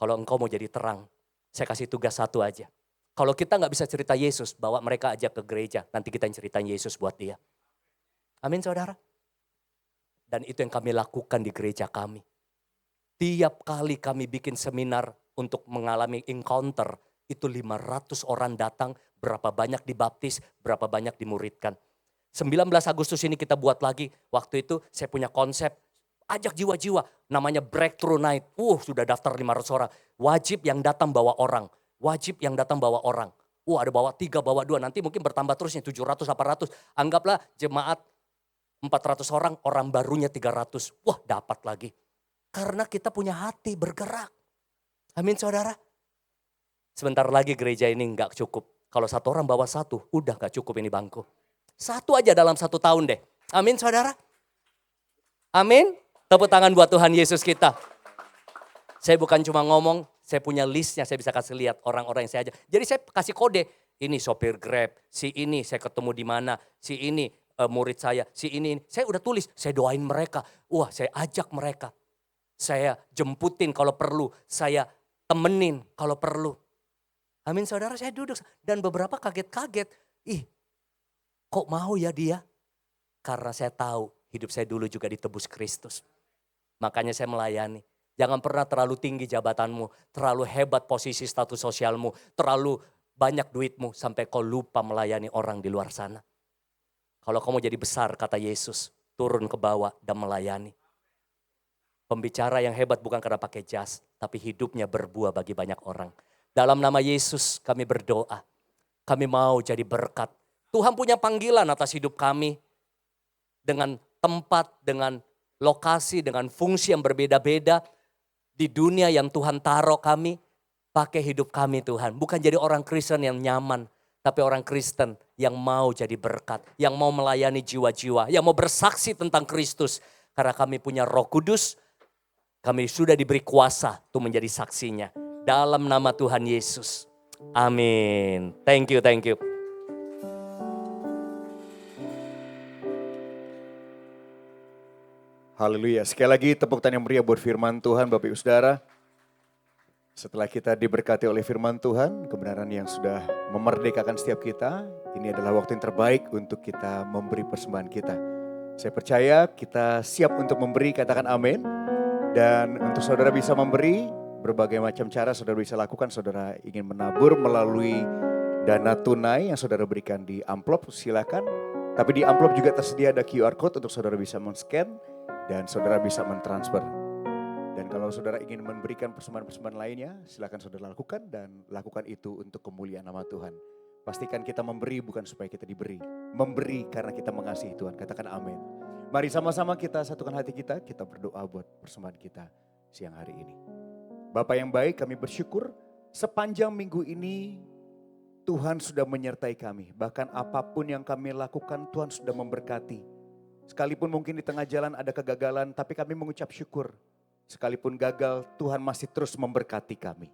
Kalau engkau mau jadi terang, saya kasih tugas satu aja. Kalau kita nggak bisa cerita Yesus, bawa mereka aja ke gereja. Nanti kita yang ceritain Yesus buat dia. Amin saudara. Dan itu yang kami lakukan di gereja kami. Tiap kali kami bikin seminar untuk mengalami encounter, itu 500 orang datang, berapa banyak dibaptis, berapa banyak dimuridkan. 19 Agustus ini kita buat lagi. Waktu itu saya punya konsep, ajak jiwa-jiwa, namanya Breakthrough Night. Sudah daftar 500 orang. Wajib yang datang bawa orang. Wajib yang datang bawa orang. Ada bawa 3, bawa 2. Nanti mungkin bertambah terusnya 700, 800. Anggaplah jemaat 400 orang, orang barunya 300. Dapat lagi. Karena kita punya hati bergerak. Amin saudara. Sebentar lagi gereja ini gak cukup. Kalau satu orang bawa 1, udah gak cukup ini bangku. 1 aja dalam 1 tahun deh. Amin saudara. Amin. Tepuk tangan buat Tuhan Yesus kita. Saya bukan cuma ngomong, saya punya listnya, saya bisa kasih lihat orang-orang yang saya ajak. Jadi saya kasih kode, ini sopir Grab, si ini saya ketemu di mana, si ini murid saya, si ini. Saya udah tulis, saya doain mereka. Saya ajak mereka. Saya jemputin kalau perlu, saya temenin kalau perlu. Amin saudara, saya duduk dan beberapa kaget-kaget. Kok mau ya dia? Karena saya tahu hidup saya dulu juga ditebus Kristus. Makanya saya melayani. Jangan pernah terlalu tinggi jabatanmu, terlalu hebat posisi status sosialmu, terlalu banyak duitmu sampai kau lupa melayani orang di luar sana. Kalau kamu jadi besar, kata Yesus, turun ke bawah dan melayani. Pembicara yang hebat bukan karena pakai jas, tapi hidupnya berbuah bagi banyak orang. Dalam nama Yesus kami berdoa. Kami mau jadi berkat. Tuhan punya panggilan atas hidup kami. Dengan tempat, dengan lokasi, dengan fungsi yang berbeda-beda. Di dunia yang Tuhan taruh kami, pakai hidup kami Tuhan. Bukan jadi orang Kristen yang nyaman, tapi orang Kristen yang mau jadi berkat. Yang mau melayani jiwa-jiwa, yang mau bersaksi tentang Kristus. Karena kami punya Roh Kudus, kami sudah diberi kuasa untuk menjadi saksinya. Dalam nama Tuhan Yesus. Amin. Thank you, thank you. Haleluya. Sekali lagi tepuk tangan yang meriah buat firman Tuhan Bapak Ibu Saudara. Setelah kita diberkati oleh firman Tuhan, kebenaran yang sudah memerdekakan setiap kita, ini adalah waktu yang terbaik untuk kita memberi persembahan kita. Saya percaya kita siap untuk memberi, katakan amin. Dan untuk saudara bisa memberi, berbagai macam cara saudara bisa lakukan. Saudara ingin menabur melalui dana tunai yang saudara berikan di amplop, silakan. Tapi di amplop juga tersedia ada QR code untuk saudara bisa men-scan dan saudara bisa mentransfer. Dan kalau saudara ingin memberikan persembahan-persembahan lainnya, silakan saudara lakukan dan lakukan itu untuk kemuliaan nama Tuhan. Pastikan kita memberi bukan supaya kita diberi, memberi karena kita mengasihi Tuhan. Katakan amin. Mari sama-sama kita satukan hati kita berdoa buat persembahan kita siang hari ini. Bapa yang baik, kami bersyukur sepanjang minggu ini Tuhan sudah menyertai kami. Bahkan apapun yang kami lakukan Tuhan sudah memberkati. Sekalipun mungkin di tengah jalan ada kegagalan, tapi kami mengucap syukur. Sekalipun gagal, Tuhan masih terus memberkati kami.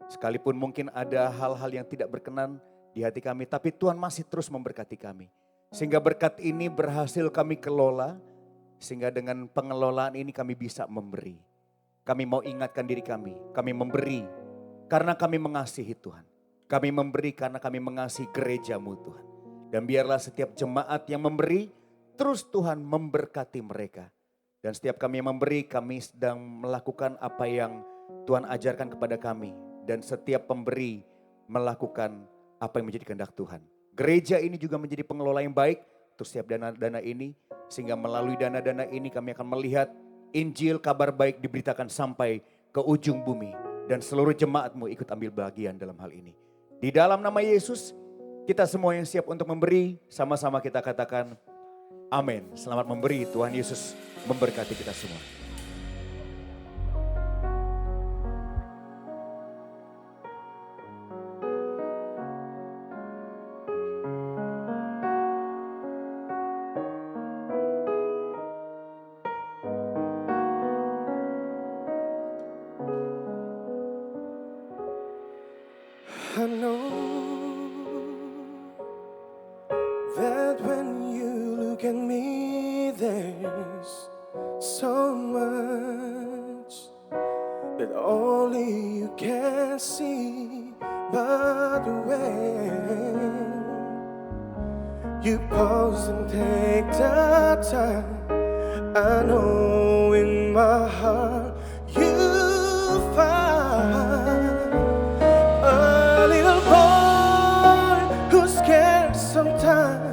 Sekalipun mungkin ada hal-hal yang tidak berkenan di hati kami, tapi Tuhan masih terus memberkati kami. Sehingga berkat ini berhasil kami kelola, sehingga dengan pengelolaan ini kami bisa memberi. Kami mau ingatkan diri kami memberi karena kami mengasihi Tuhan. Kami memberi karena kami mengasihi gereja-Mu Tuhan. Dan biarlah setiap jemaat yang memberi, terus Tuhan memberkati mereka. Dan setiap kami yang memberi, kami sedang melakukan apa yang Tuhan ajarkan kepada kami. Dan setiap pemberi melakukan apa yang menjadi kehendak Tuhan. Gereja ini juga menjadi pengelola yang baik untuk setiap dana-dana ini. Sehingga melalui dana-dana ini kami akan melihat Injil kabar baik diberitakan sampai ke ujung bumi. Dan seluruh jemaat-Mu ikut ambil bagian dalam hal ini. Di dalam nama Yesus, kita semua yang siap untuk memberi, sama-sama kita katakan, Amin. Selamat memberi, Tuhan Yesus memberkati kita semua. I know that when you look at me, there's so much that only you can see. But when you pause and take the time, I know in my heart you find a little boy who's scared sometimes,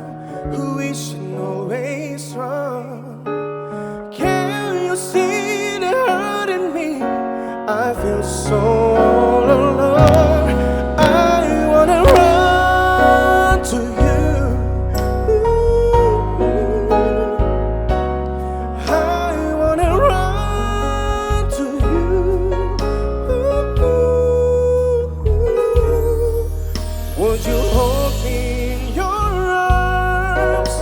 who isn't always wrong. Can you see the hurt in me? I feel so all alone. I wanna run to you. I wanna run to you. Would you hold me in your arms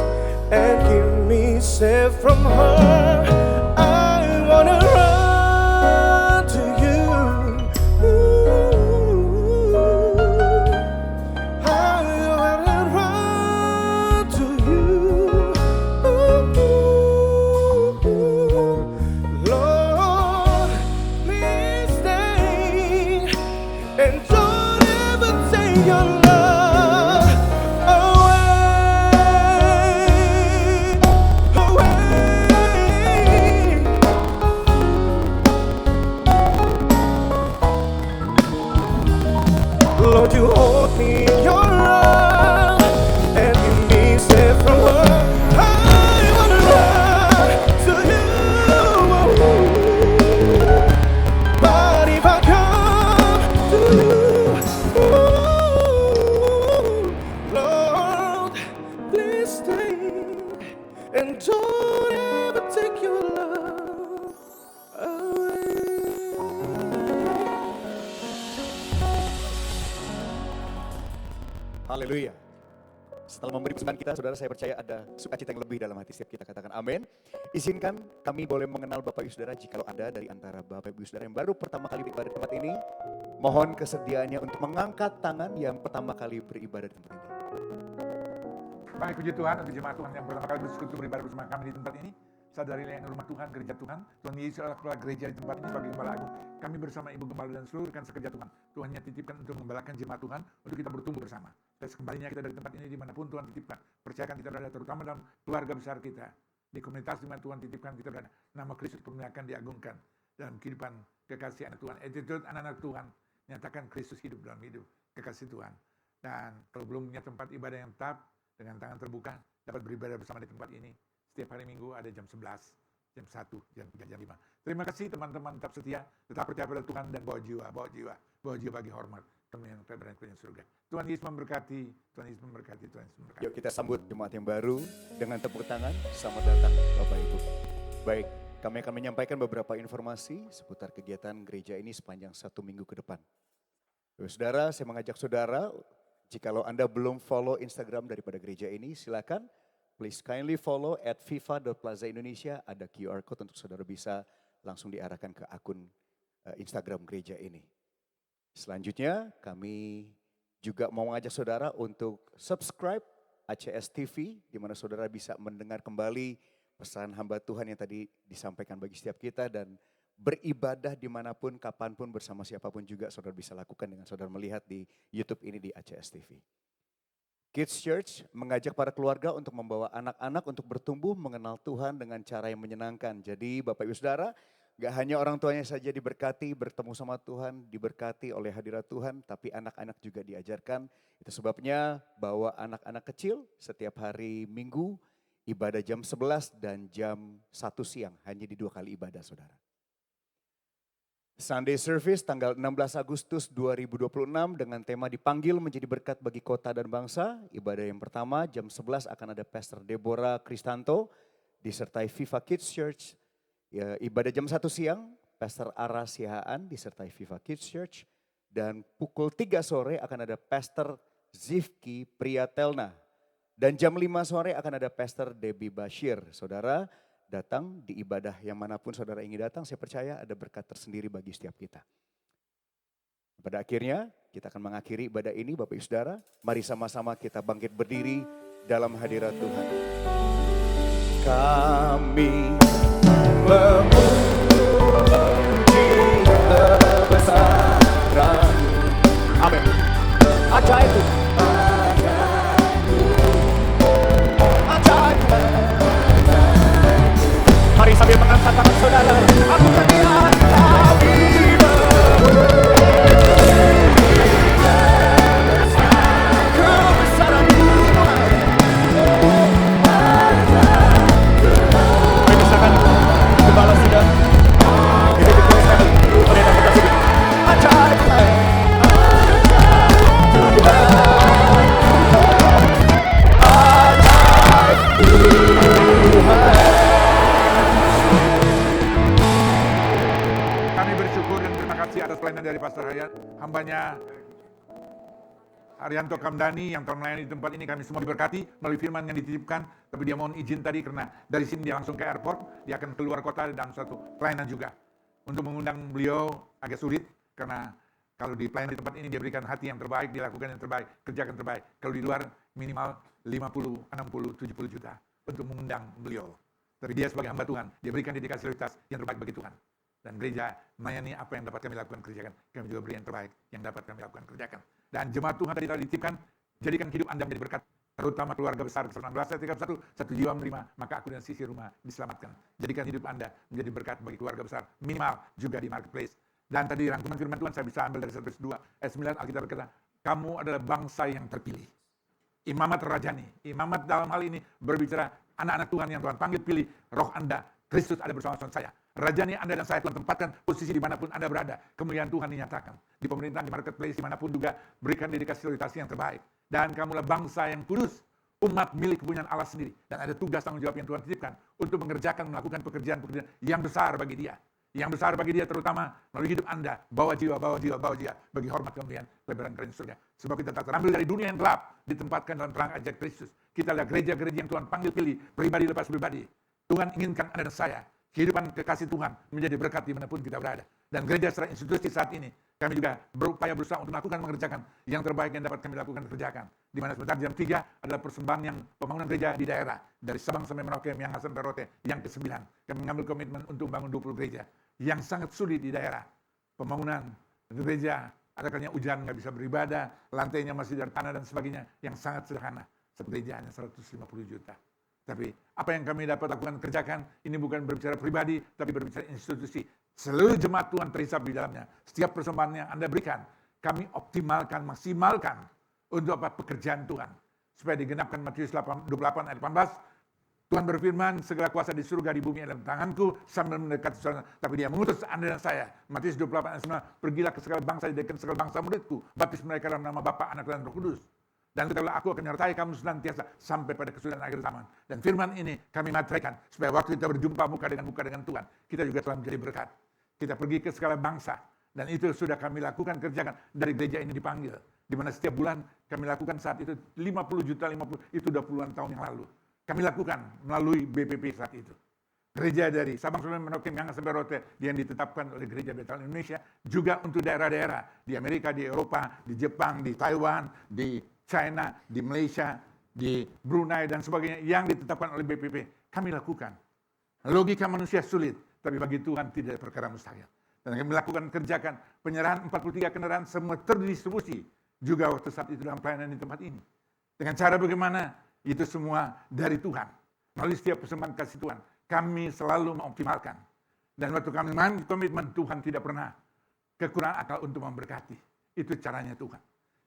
and keep me safe from her? I wanna run to you. I wanna run to you. Lord, please stay and don't ever take your love away, away. Lord, you hold me in your arms and keep me safe from her. I wanna run to you. But if I come to you, Lord, please stay and don't ever take your love away. Haleluya. Setelah memberi pesan kita, saudara, saya percaya ada sukacita yang lebih dalam hati setiap kita. Katakan amin. Izinkan kami boleh mengenal Bapak Ibu Saudara. Jikalau ada dari antara Bapak Ibu Saudara yang baru pertama kali beribadah di tempat ini, mohon kesediaannya untuk mengangkat tangan yang pertama kali beribadah di tempat ini. Baik, puji Tuhan untuk jemaat Tuhan yang pertama kali bersekutu beribadah bersama kami di tempat ini. Sadarilah yang rumah Tuhan, gereja Tuhan. Tuhan Yesus adalah kepala gereja di tempat ini sebagai Gembala Agung. Kami bersama Ibu Gembala dan seluruh rekan sekerja Tuhan. Tuhan yang titipkan untuk membalakan jemaat Tuhan, untuk kita bertumbuh bersama. Dan kembalinya kita dari tempat ini dimanapun Tuhan titipkan. Percayakan kita berada, terutama dalam keluarga besar kita. Di komunitas di mana Tuhan titipkan kita berada. Nama Kristus dipermuliakan, diagungkan. Dalam kehidupan kekasih anak Tuhan. Attitude anak-anak Tuhan. Nyatakan Kristus hidup dalam hidup kekasih Tuhan. Dan kalau belum punya tempat ibadah yang tetap, dengan tangan terbuka, dapat beribadah bersama di tempat ini. Setiap hari Minggu ada jam 11, jam 1, jam 3, jam 5. Terima kasih teman-teman, tetap setia, tetap percaya pada Tuhan dan bawa jiwa bagi hormat. Kami yang berada di surga. Tuhan Yesus memberkati, Tuhan Yesus memberkati, Tuhan Yesus memberkati. Yuk kita sambut jemaat yang baru dengan tepuk tangan. Selamat datang Bapak Ibu. Baik, kami akan menyampaikan beberapa informasi seputar kegiatan gereja ini sepanjang 1 minggu ke depan. Saudara, saya mengajak saudara, jikalau Anda belum follow Instagram daripada gereja ini, silakan. Please kindly follow at fifa.plaza Indonesia. Ada QR code untuk saudara bisa langsung diarahkan ke akun Instagram gereja ini. Selanjutnya kami juga mau mengajak saudara untuk subscribe ACS TV, di mana saudara bisa mendengar kembali pesan hamba Tuhan yang tadi disampaikan bagi setiap kita, dan beribadah dimanapun, kapanpun, bersama siapapun juga saudara bisa lakukan dengan saudara melihat di YouTube ini di ACS TV. Kids Church mengajak para keluarga untuk membawa anak-anak untuk bertumbuh mengenal Tuhan dengan cara yang menyenangkan. Jadi Bapak Ibu Saudara, gak hanya orang tuanya saja diberkati, bertemu sama Tuhan, diberkati oleh hadirat Tuhan, tapi anak-anak juga diajarkan. Itu sebabnya bawa anak-anak kecil setiap hari Minggu, ibadah jam 11 dan jam 1 siang, hanya di 2 kali ibadah saudara. Sunday Service tanggal 16 Agustus 2026 dengan tema dipanggil menjadi berkat bagi kota dan bangsa. Ibadah yang pertama jam 11 akan ada Pastor Deborah Kristanto disertai Viva Kids Church. Ya, ibadah jam 1 siang Pastor Ara Sihaan disertai Viva Kids Church. Dan pukul 3 sore akan ada Pastor Zifki Priyatelna. Dan jam 5 sore akan ada Pastor Debbie Bashir. Saudara datang di ibadah yang manapun saudara ingin datang, saya percaya ada berkat tersendiri bagi setiap kita. Pada akhirnya kita akan mengakhiri ibadah ini Bapak Ibu Saudara. Mari sama-sama kita bangkit berdiri dalam hadirat Tuhan. Kami memuji kebesaran. Amin. Ajaib itu. Ajaib. Mari sambil mengangkat tangan saudara. Aku terlihat kami kebesaran Tuhan. Mari misalkan gembala sudah. Ini dituliskan. Mari kita kasih. Ajaib. Kami bersyukur dan terima kasih atas pelayanan dari Pastor hambanya Haryanto Kamdani yang telah melayani di tempat ini. Kami semua diberkati melalui firman yang dititipkan, tapi dia mohon izin tadi karena dari sini dia langsung ke airport, dia akan keluar kota dan satu pelayanan juga. Untuk mengundang beliau agak sulit karena kalau di pelayanan di tempat ini dia berikan hati yang terbaik, dia lakukan yang terbaik, kerjakan terbaik. Kalau di luar minimal 50, 60, 70 juta untuk mengundang beliau. Tapi dia sebagai hamba Tuhan, dia berikan dedikasi loyalitas yang terbaik bagi Tuhan. Dan gereja melayani apa yang dapat kami lakukan kerjakan. Kami juga beri yang terbaik yang dapat kami lakukan kerjakan. Dan jemaat Tuhan tadi telah dititipkan, jadikan hidup Anda menjadi berkat. Terutama keluarga besar, 19 ayat 31, satu jiwa menerima, maka aku dan sisi rumah diselamatkan. Jadikan hidup Anda menjadi berkat bagi keluarga besar, minimal juga di marketplace. Dan tadi rangkuman firman Tuhan saya bisa ambil dari 1 verse 2, ayat 9 Alkitab berkata, kamu adalah bangsa yang terpilih. Imamat rajani, imamat dalam hal ini berbicara anak-anak Tuhan yang Tuhan panggil pilih, roh Anda, Kristus ada bersama-sama saya. Rajani Anda dan saya Tuhan tempatkan posisi dimanapun Anda berada. Kemuliaan Tuhan dinyatakan. Di pemerintahan, di marketplace, dimanapun juga berikan dedikasi loyalitas yang terbaik. Dan kamulah bangsa yang kudus, umat milik kepunyaan Allah sendiri. Dan ada tugas tanggung jawab yang Tuhan titipkan untuk mengerjakan, melakukan pekerjaan-pekerjaan yang besar bagi dia. Yang besar bagi dia terutama melalui hidup Anda. Bawa jiwa bagi hormat kemuliaan lebaran kerajaan surga. Sebab kita tak terambil dari dunia yang gelap, ditempatkan dalam terang ajaib Kristus. Kita adalah gereja-gereja yang Tuhan panggil pilih, pribadi lepas pribadi. Tuhan inginkan Anda dan saya, kehidupan kekasih Tuhan menjadi berkat dimanapun kita berada. Dan gereja secara institusi saat ini, kami juga berusaha untuk melakukan mengerjakan yang terbaik yang dapat kami lakukan kerjakan. Di mana sebentar jam 3 adalah persembahan yang pembangunan gereja di daerah. Dari Sabang sampai Merauke, Miangas sampai Rote, yang ke-9. Kami mengambil komitmen untuk membangun 20 gereja. Yang sangat sulit di daerah. Pembangunan gereja, ada kalanya hujan nggak bisa beribadah, lantainya masih dari tanah dan sebagainya, yang sangat sederhana. Satu gereja hanya 150 juta. Tapi apa yang kami dapat lakukan kerjakan, ini bukan berbicara pribadi, tapi berbicara institusi. Seluruh jemaat Tuhan terhisap di dalamnya. Setiap persembahan yang Anda berikan, kami optimalkan, maksimalkan untuk apa pekerjaan Tuhan. Supaya digenapkan Matius 28 ayat 18, Tuhan berfirman, segala kuasa di surga, di bumi dalam tanganku, sambil mendekati saudara. Tapi dia mengutus Anda dan saya. Matius 28 ayat 9, pergilah ke segala bangsa, jadikan segala bangsa muridku. Baptis mereka dalam nama Bapa, Anak, dan Roh Kudus. Dan katakanlah aku akan menyertai kamu senantiasa sampai pada kesudahan akhir zaman. Dan firman ini kami materaikan supaya waktu kita berjumpa muka dengan Tuhan, kita juga telah menjadi berkat. Kita pergi ke segala bangsa. Dan itu sudah kami lakukan kerjakan dari gereja ini dipanggil. Di mana setiap bulan kami lakukan saat itu 50 juta, itu udah puluhan tahun yang lalu. Kami lakukan melalui BPP saat itu. Gereja dari Sabang sampai Merauke, Miangas sampai Rote yang ditetapkan oleh Gereja Betel Indonesia. Juga untuk daerah-daerah di Amerika, di Eropa, di Jepang, di Taiwan, di China, di Malaysia, di Brunei dan sebagainya yang ditetapkan oleh BPP. Kami lakukan. Logika manusia sulit, tapi bagi Tuhan tidak perkara mustahil. Dan kami melakukan kerjakan penyerahan 43 kendaraan semua terdistribusi juga waktu saat itu dalam pelayanan di tempat ini. Dengan cara bagaimana? Itu semua dari Tuhan. Melalui setiap persembahan kasih Tuhan, kami selalu mengoptimalkan. Dan waktu kami mengambil komitmen, Tuhan tidak pernah kekurangan akal untuk memberkati. Itu caranya Tuhan.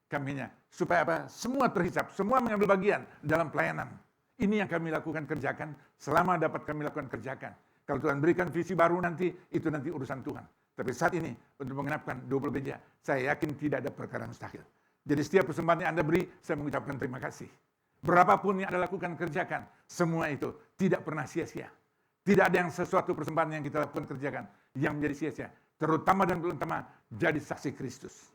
Kaminya supaya apa? Semua terhisap, semua mengambil bagian dalam pelayanan. Ini yang kami lakukan kerjakan selama dapat kami lakukan kerjakan. Kalau Tuhan berikan visi baru nanti, itu nanti urusan Tuhan. Tapi saat ini untuk mengenapkan 20 gereja, saya yakin tidak ada perkara mustahil. Jadi setiap persembahan yang Anda beri, saya mengucapkan terima kasih. Berapapun yang Anda lakukan, kerjakan. Semua itu tidak pernah sia-sia. Tidak ada yang sesuatu persembahan yang kita lakukan, kerjakan, yang menjadi sia-sia. Terutama dan terutama jadi saksi Kristus.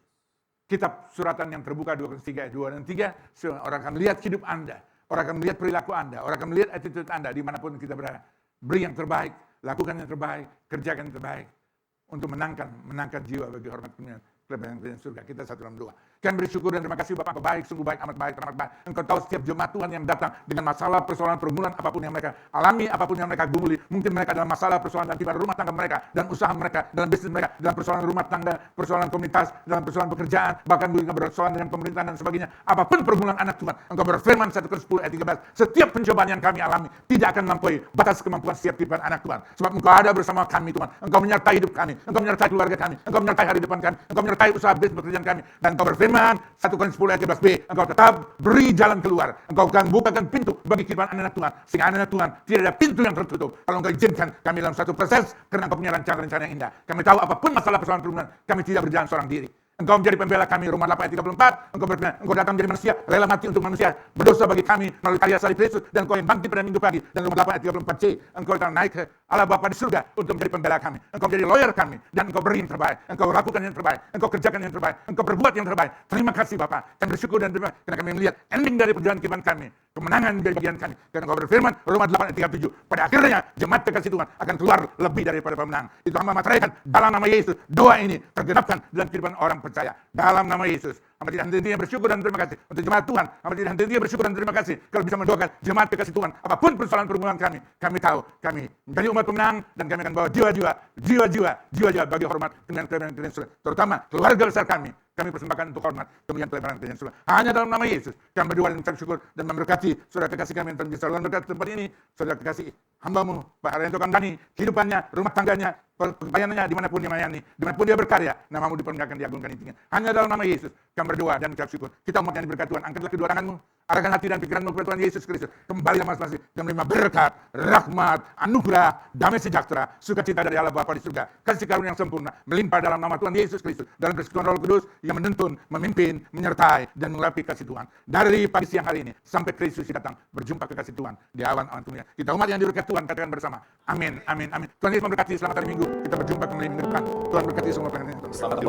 Kitab suratan yang terbuka 2 Korintus 3 ayat 2 dan 3, orang akan melihat hidup Anda. Orang akan melihat perilaku Anda. Orang akan melihat attitude Anda dimanapun kita berada. Beri yang terbaik, lakukan yang terbaik, kerjakan yang terbaik. Untuk menangkan jiwa bagi hormat kelebihan surga. Kita satu dalam doa. Kami bersyukur dan terima kasih Bapak, baik, sungguh baik, amat baik, teramat baik. Engkau tahu setiap jemaat Tuhan yang datang dengan masalah, persoalan, pergumulan, apapun yang mereka alami, apapun yang mereka gumuli. Mungkin mereka dalam masalah, persoalan, dan kehidupan rumah tangga mereka, dan usaha mereka, dalam bisnis mereka, dalam persoalan rumah tangga, persoalan komunitas, dalam persoalan pekerjaan, bahkan juga persoalan dengan pemerintahan dan sebagainya. Apapun pergumulan anak Tuhan, Engkau berfirman 1 Korintus 10 ayat 13, setiap pencobaan yang kami alami tidak akan melampaui batas kemampuan setiap kehidupan anak Tuhan. Sebab Engkau ada bersama kami Tuhan. Engkau menyertai hidup kami, Engkau menyertai keluarga kami, Engkau menyertai hari depan kami, Engkau menyertai usaha bisnis pekerjaan kami. Dan Engkau berfirman 1 Korintus 10 ayat 13b, Engkau tetap beri jalan keluar. Engkau akan bukakan pintu bagi kehidupan anak Tuhan. Sehingga anak Tuhan tidak ada pintu yang tertutup. Kalau Engkau izinkan kami dalam satu proses, karena Engkau punya rencana-rencana yang indah. Kami tahu apapun masalah persoalan pergumulan, kami tidak berjalan seorang diri. Engkau menjadi pembela kami, Roma 8 ayat 34. Engkau berfirman, Engkau datang menjadi manusia, rela mati untuk manusia, berdosa bagi kami melalui karya salib Kristus, dan Engkau yang bangkit pada minggu pagi. Dan Roma 8 ayat 34c, Engkau datang naik ke Allah Bapa di surga untuk menjadi pembela kami. Engkau menjadi lawyer kami, dan Engkau beri yang terbaik. Engkau lakukan yang terbaik, Engkau kerjakan yang terbaik, Engkau berbuat yang terbaik. Terima kasih Bapa. Kami bersyukur dan terima karena kami melihat ending dari perjalanan kehidupan kami. Kemenangan dari bagian kami. Karena Engkau berfirman, Roma 8 ayat 37, pada akhirnya jemaat kekasih Tuhan akan keluar lebih daripada pemenang. Itu hamba materaikan dalam nama Yesus. Doa ini tergenapkan dalam kehidupan orang percaya. Dalam nama Yesus. Hamba tidak henti-hentinya bersyukur dan terima kasih untuk jemaat Tuhan. Hamba tidak henti-hentinya bersyukur dan terima kasih kalau bisa mendoakan jemaat kekasih Tuhan. Apapun persoalan pergumulan kami, kami tahu kami menjadi umat pemenang dan kami akan bawa jiwa-jiwa bagi hormat kelebihan surga. Terutama keluarga besar kami. Kami persembahkan untuk hormat kemuliaan kelebihan surga. Hanya dalam nama Yesus. Kami berdoa dan bersyukur dan memberkati saudara kekasih kami yang bisa berkat tempat ini. Saudara kekasih hamba-Mu, Pak Arianto Kamdani, kehidupannya, rumah tangganya, pelayanannya dimanapun dia melayani, dimanapun dia berkarya, nama-Mu dipermuliakan, diagungkan, ditinggikan. Hanya dalam nama Yesus kami berdoa dan kita bersyukur. Kita umat yang diberkati Tuhan, angkatlah kedua tangan-Mu, arahkan hati dan pikiran-Mu kepada Tuhan Yesus Kristus. Kembali dalam masing-masing dan menerima berkat, rahmat, anugerah, damai sejahtera, sukacita dari Allah Bapa di surga, kasih karunia yang sempurna melimpah dalam nama Tuhan Yesus Kristus, dalam persekutuan Roh Kudus yang menuntun, memimpin, menyertai dan mengurapi kasih Tuhan. Dari pagi siang hari ini sampai Kristus datang, berjumpa kekasih Tuhan di awan-awan dunia. Kita umat yang diberkati Tuhan, katakan bersama. Amin, amin, amin. Tuhan Yesus memberkati. Selamat hari Minggu. Kita berjumpa kembali minggu depan. Tuhan berkati semua pengen. Selamat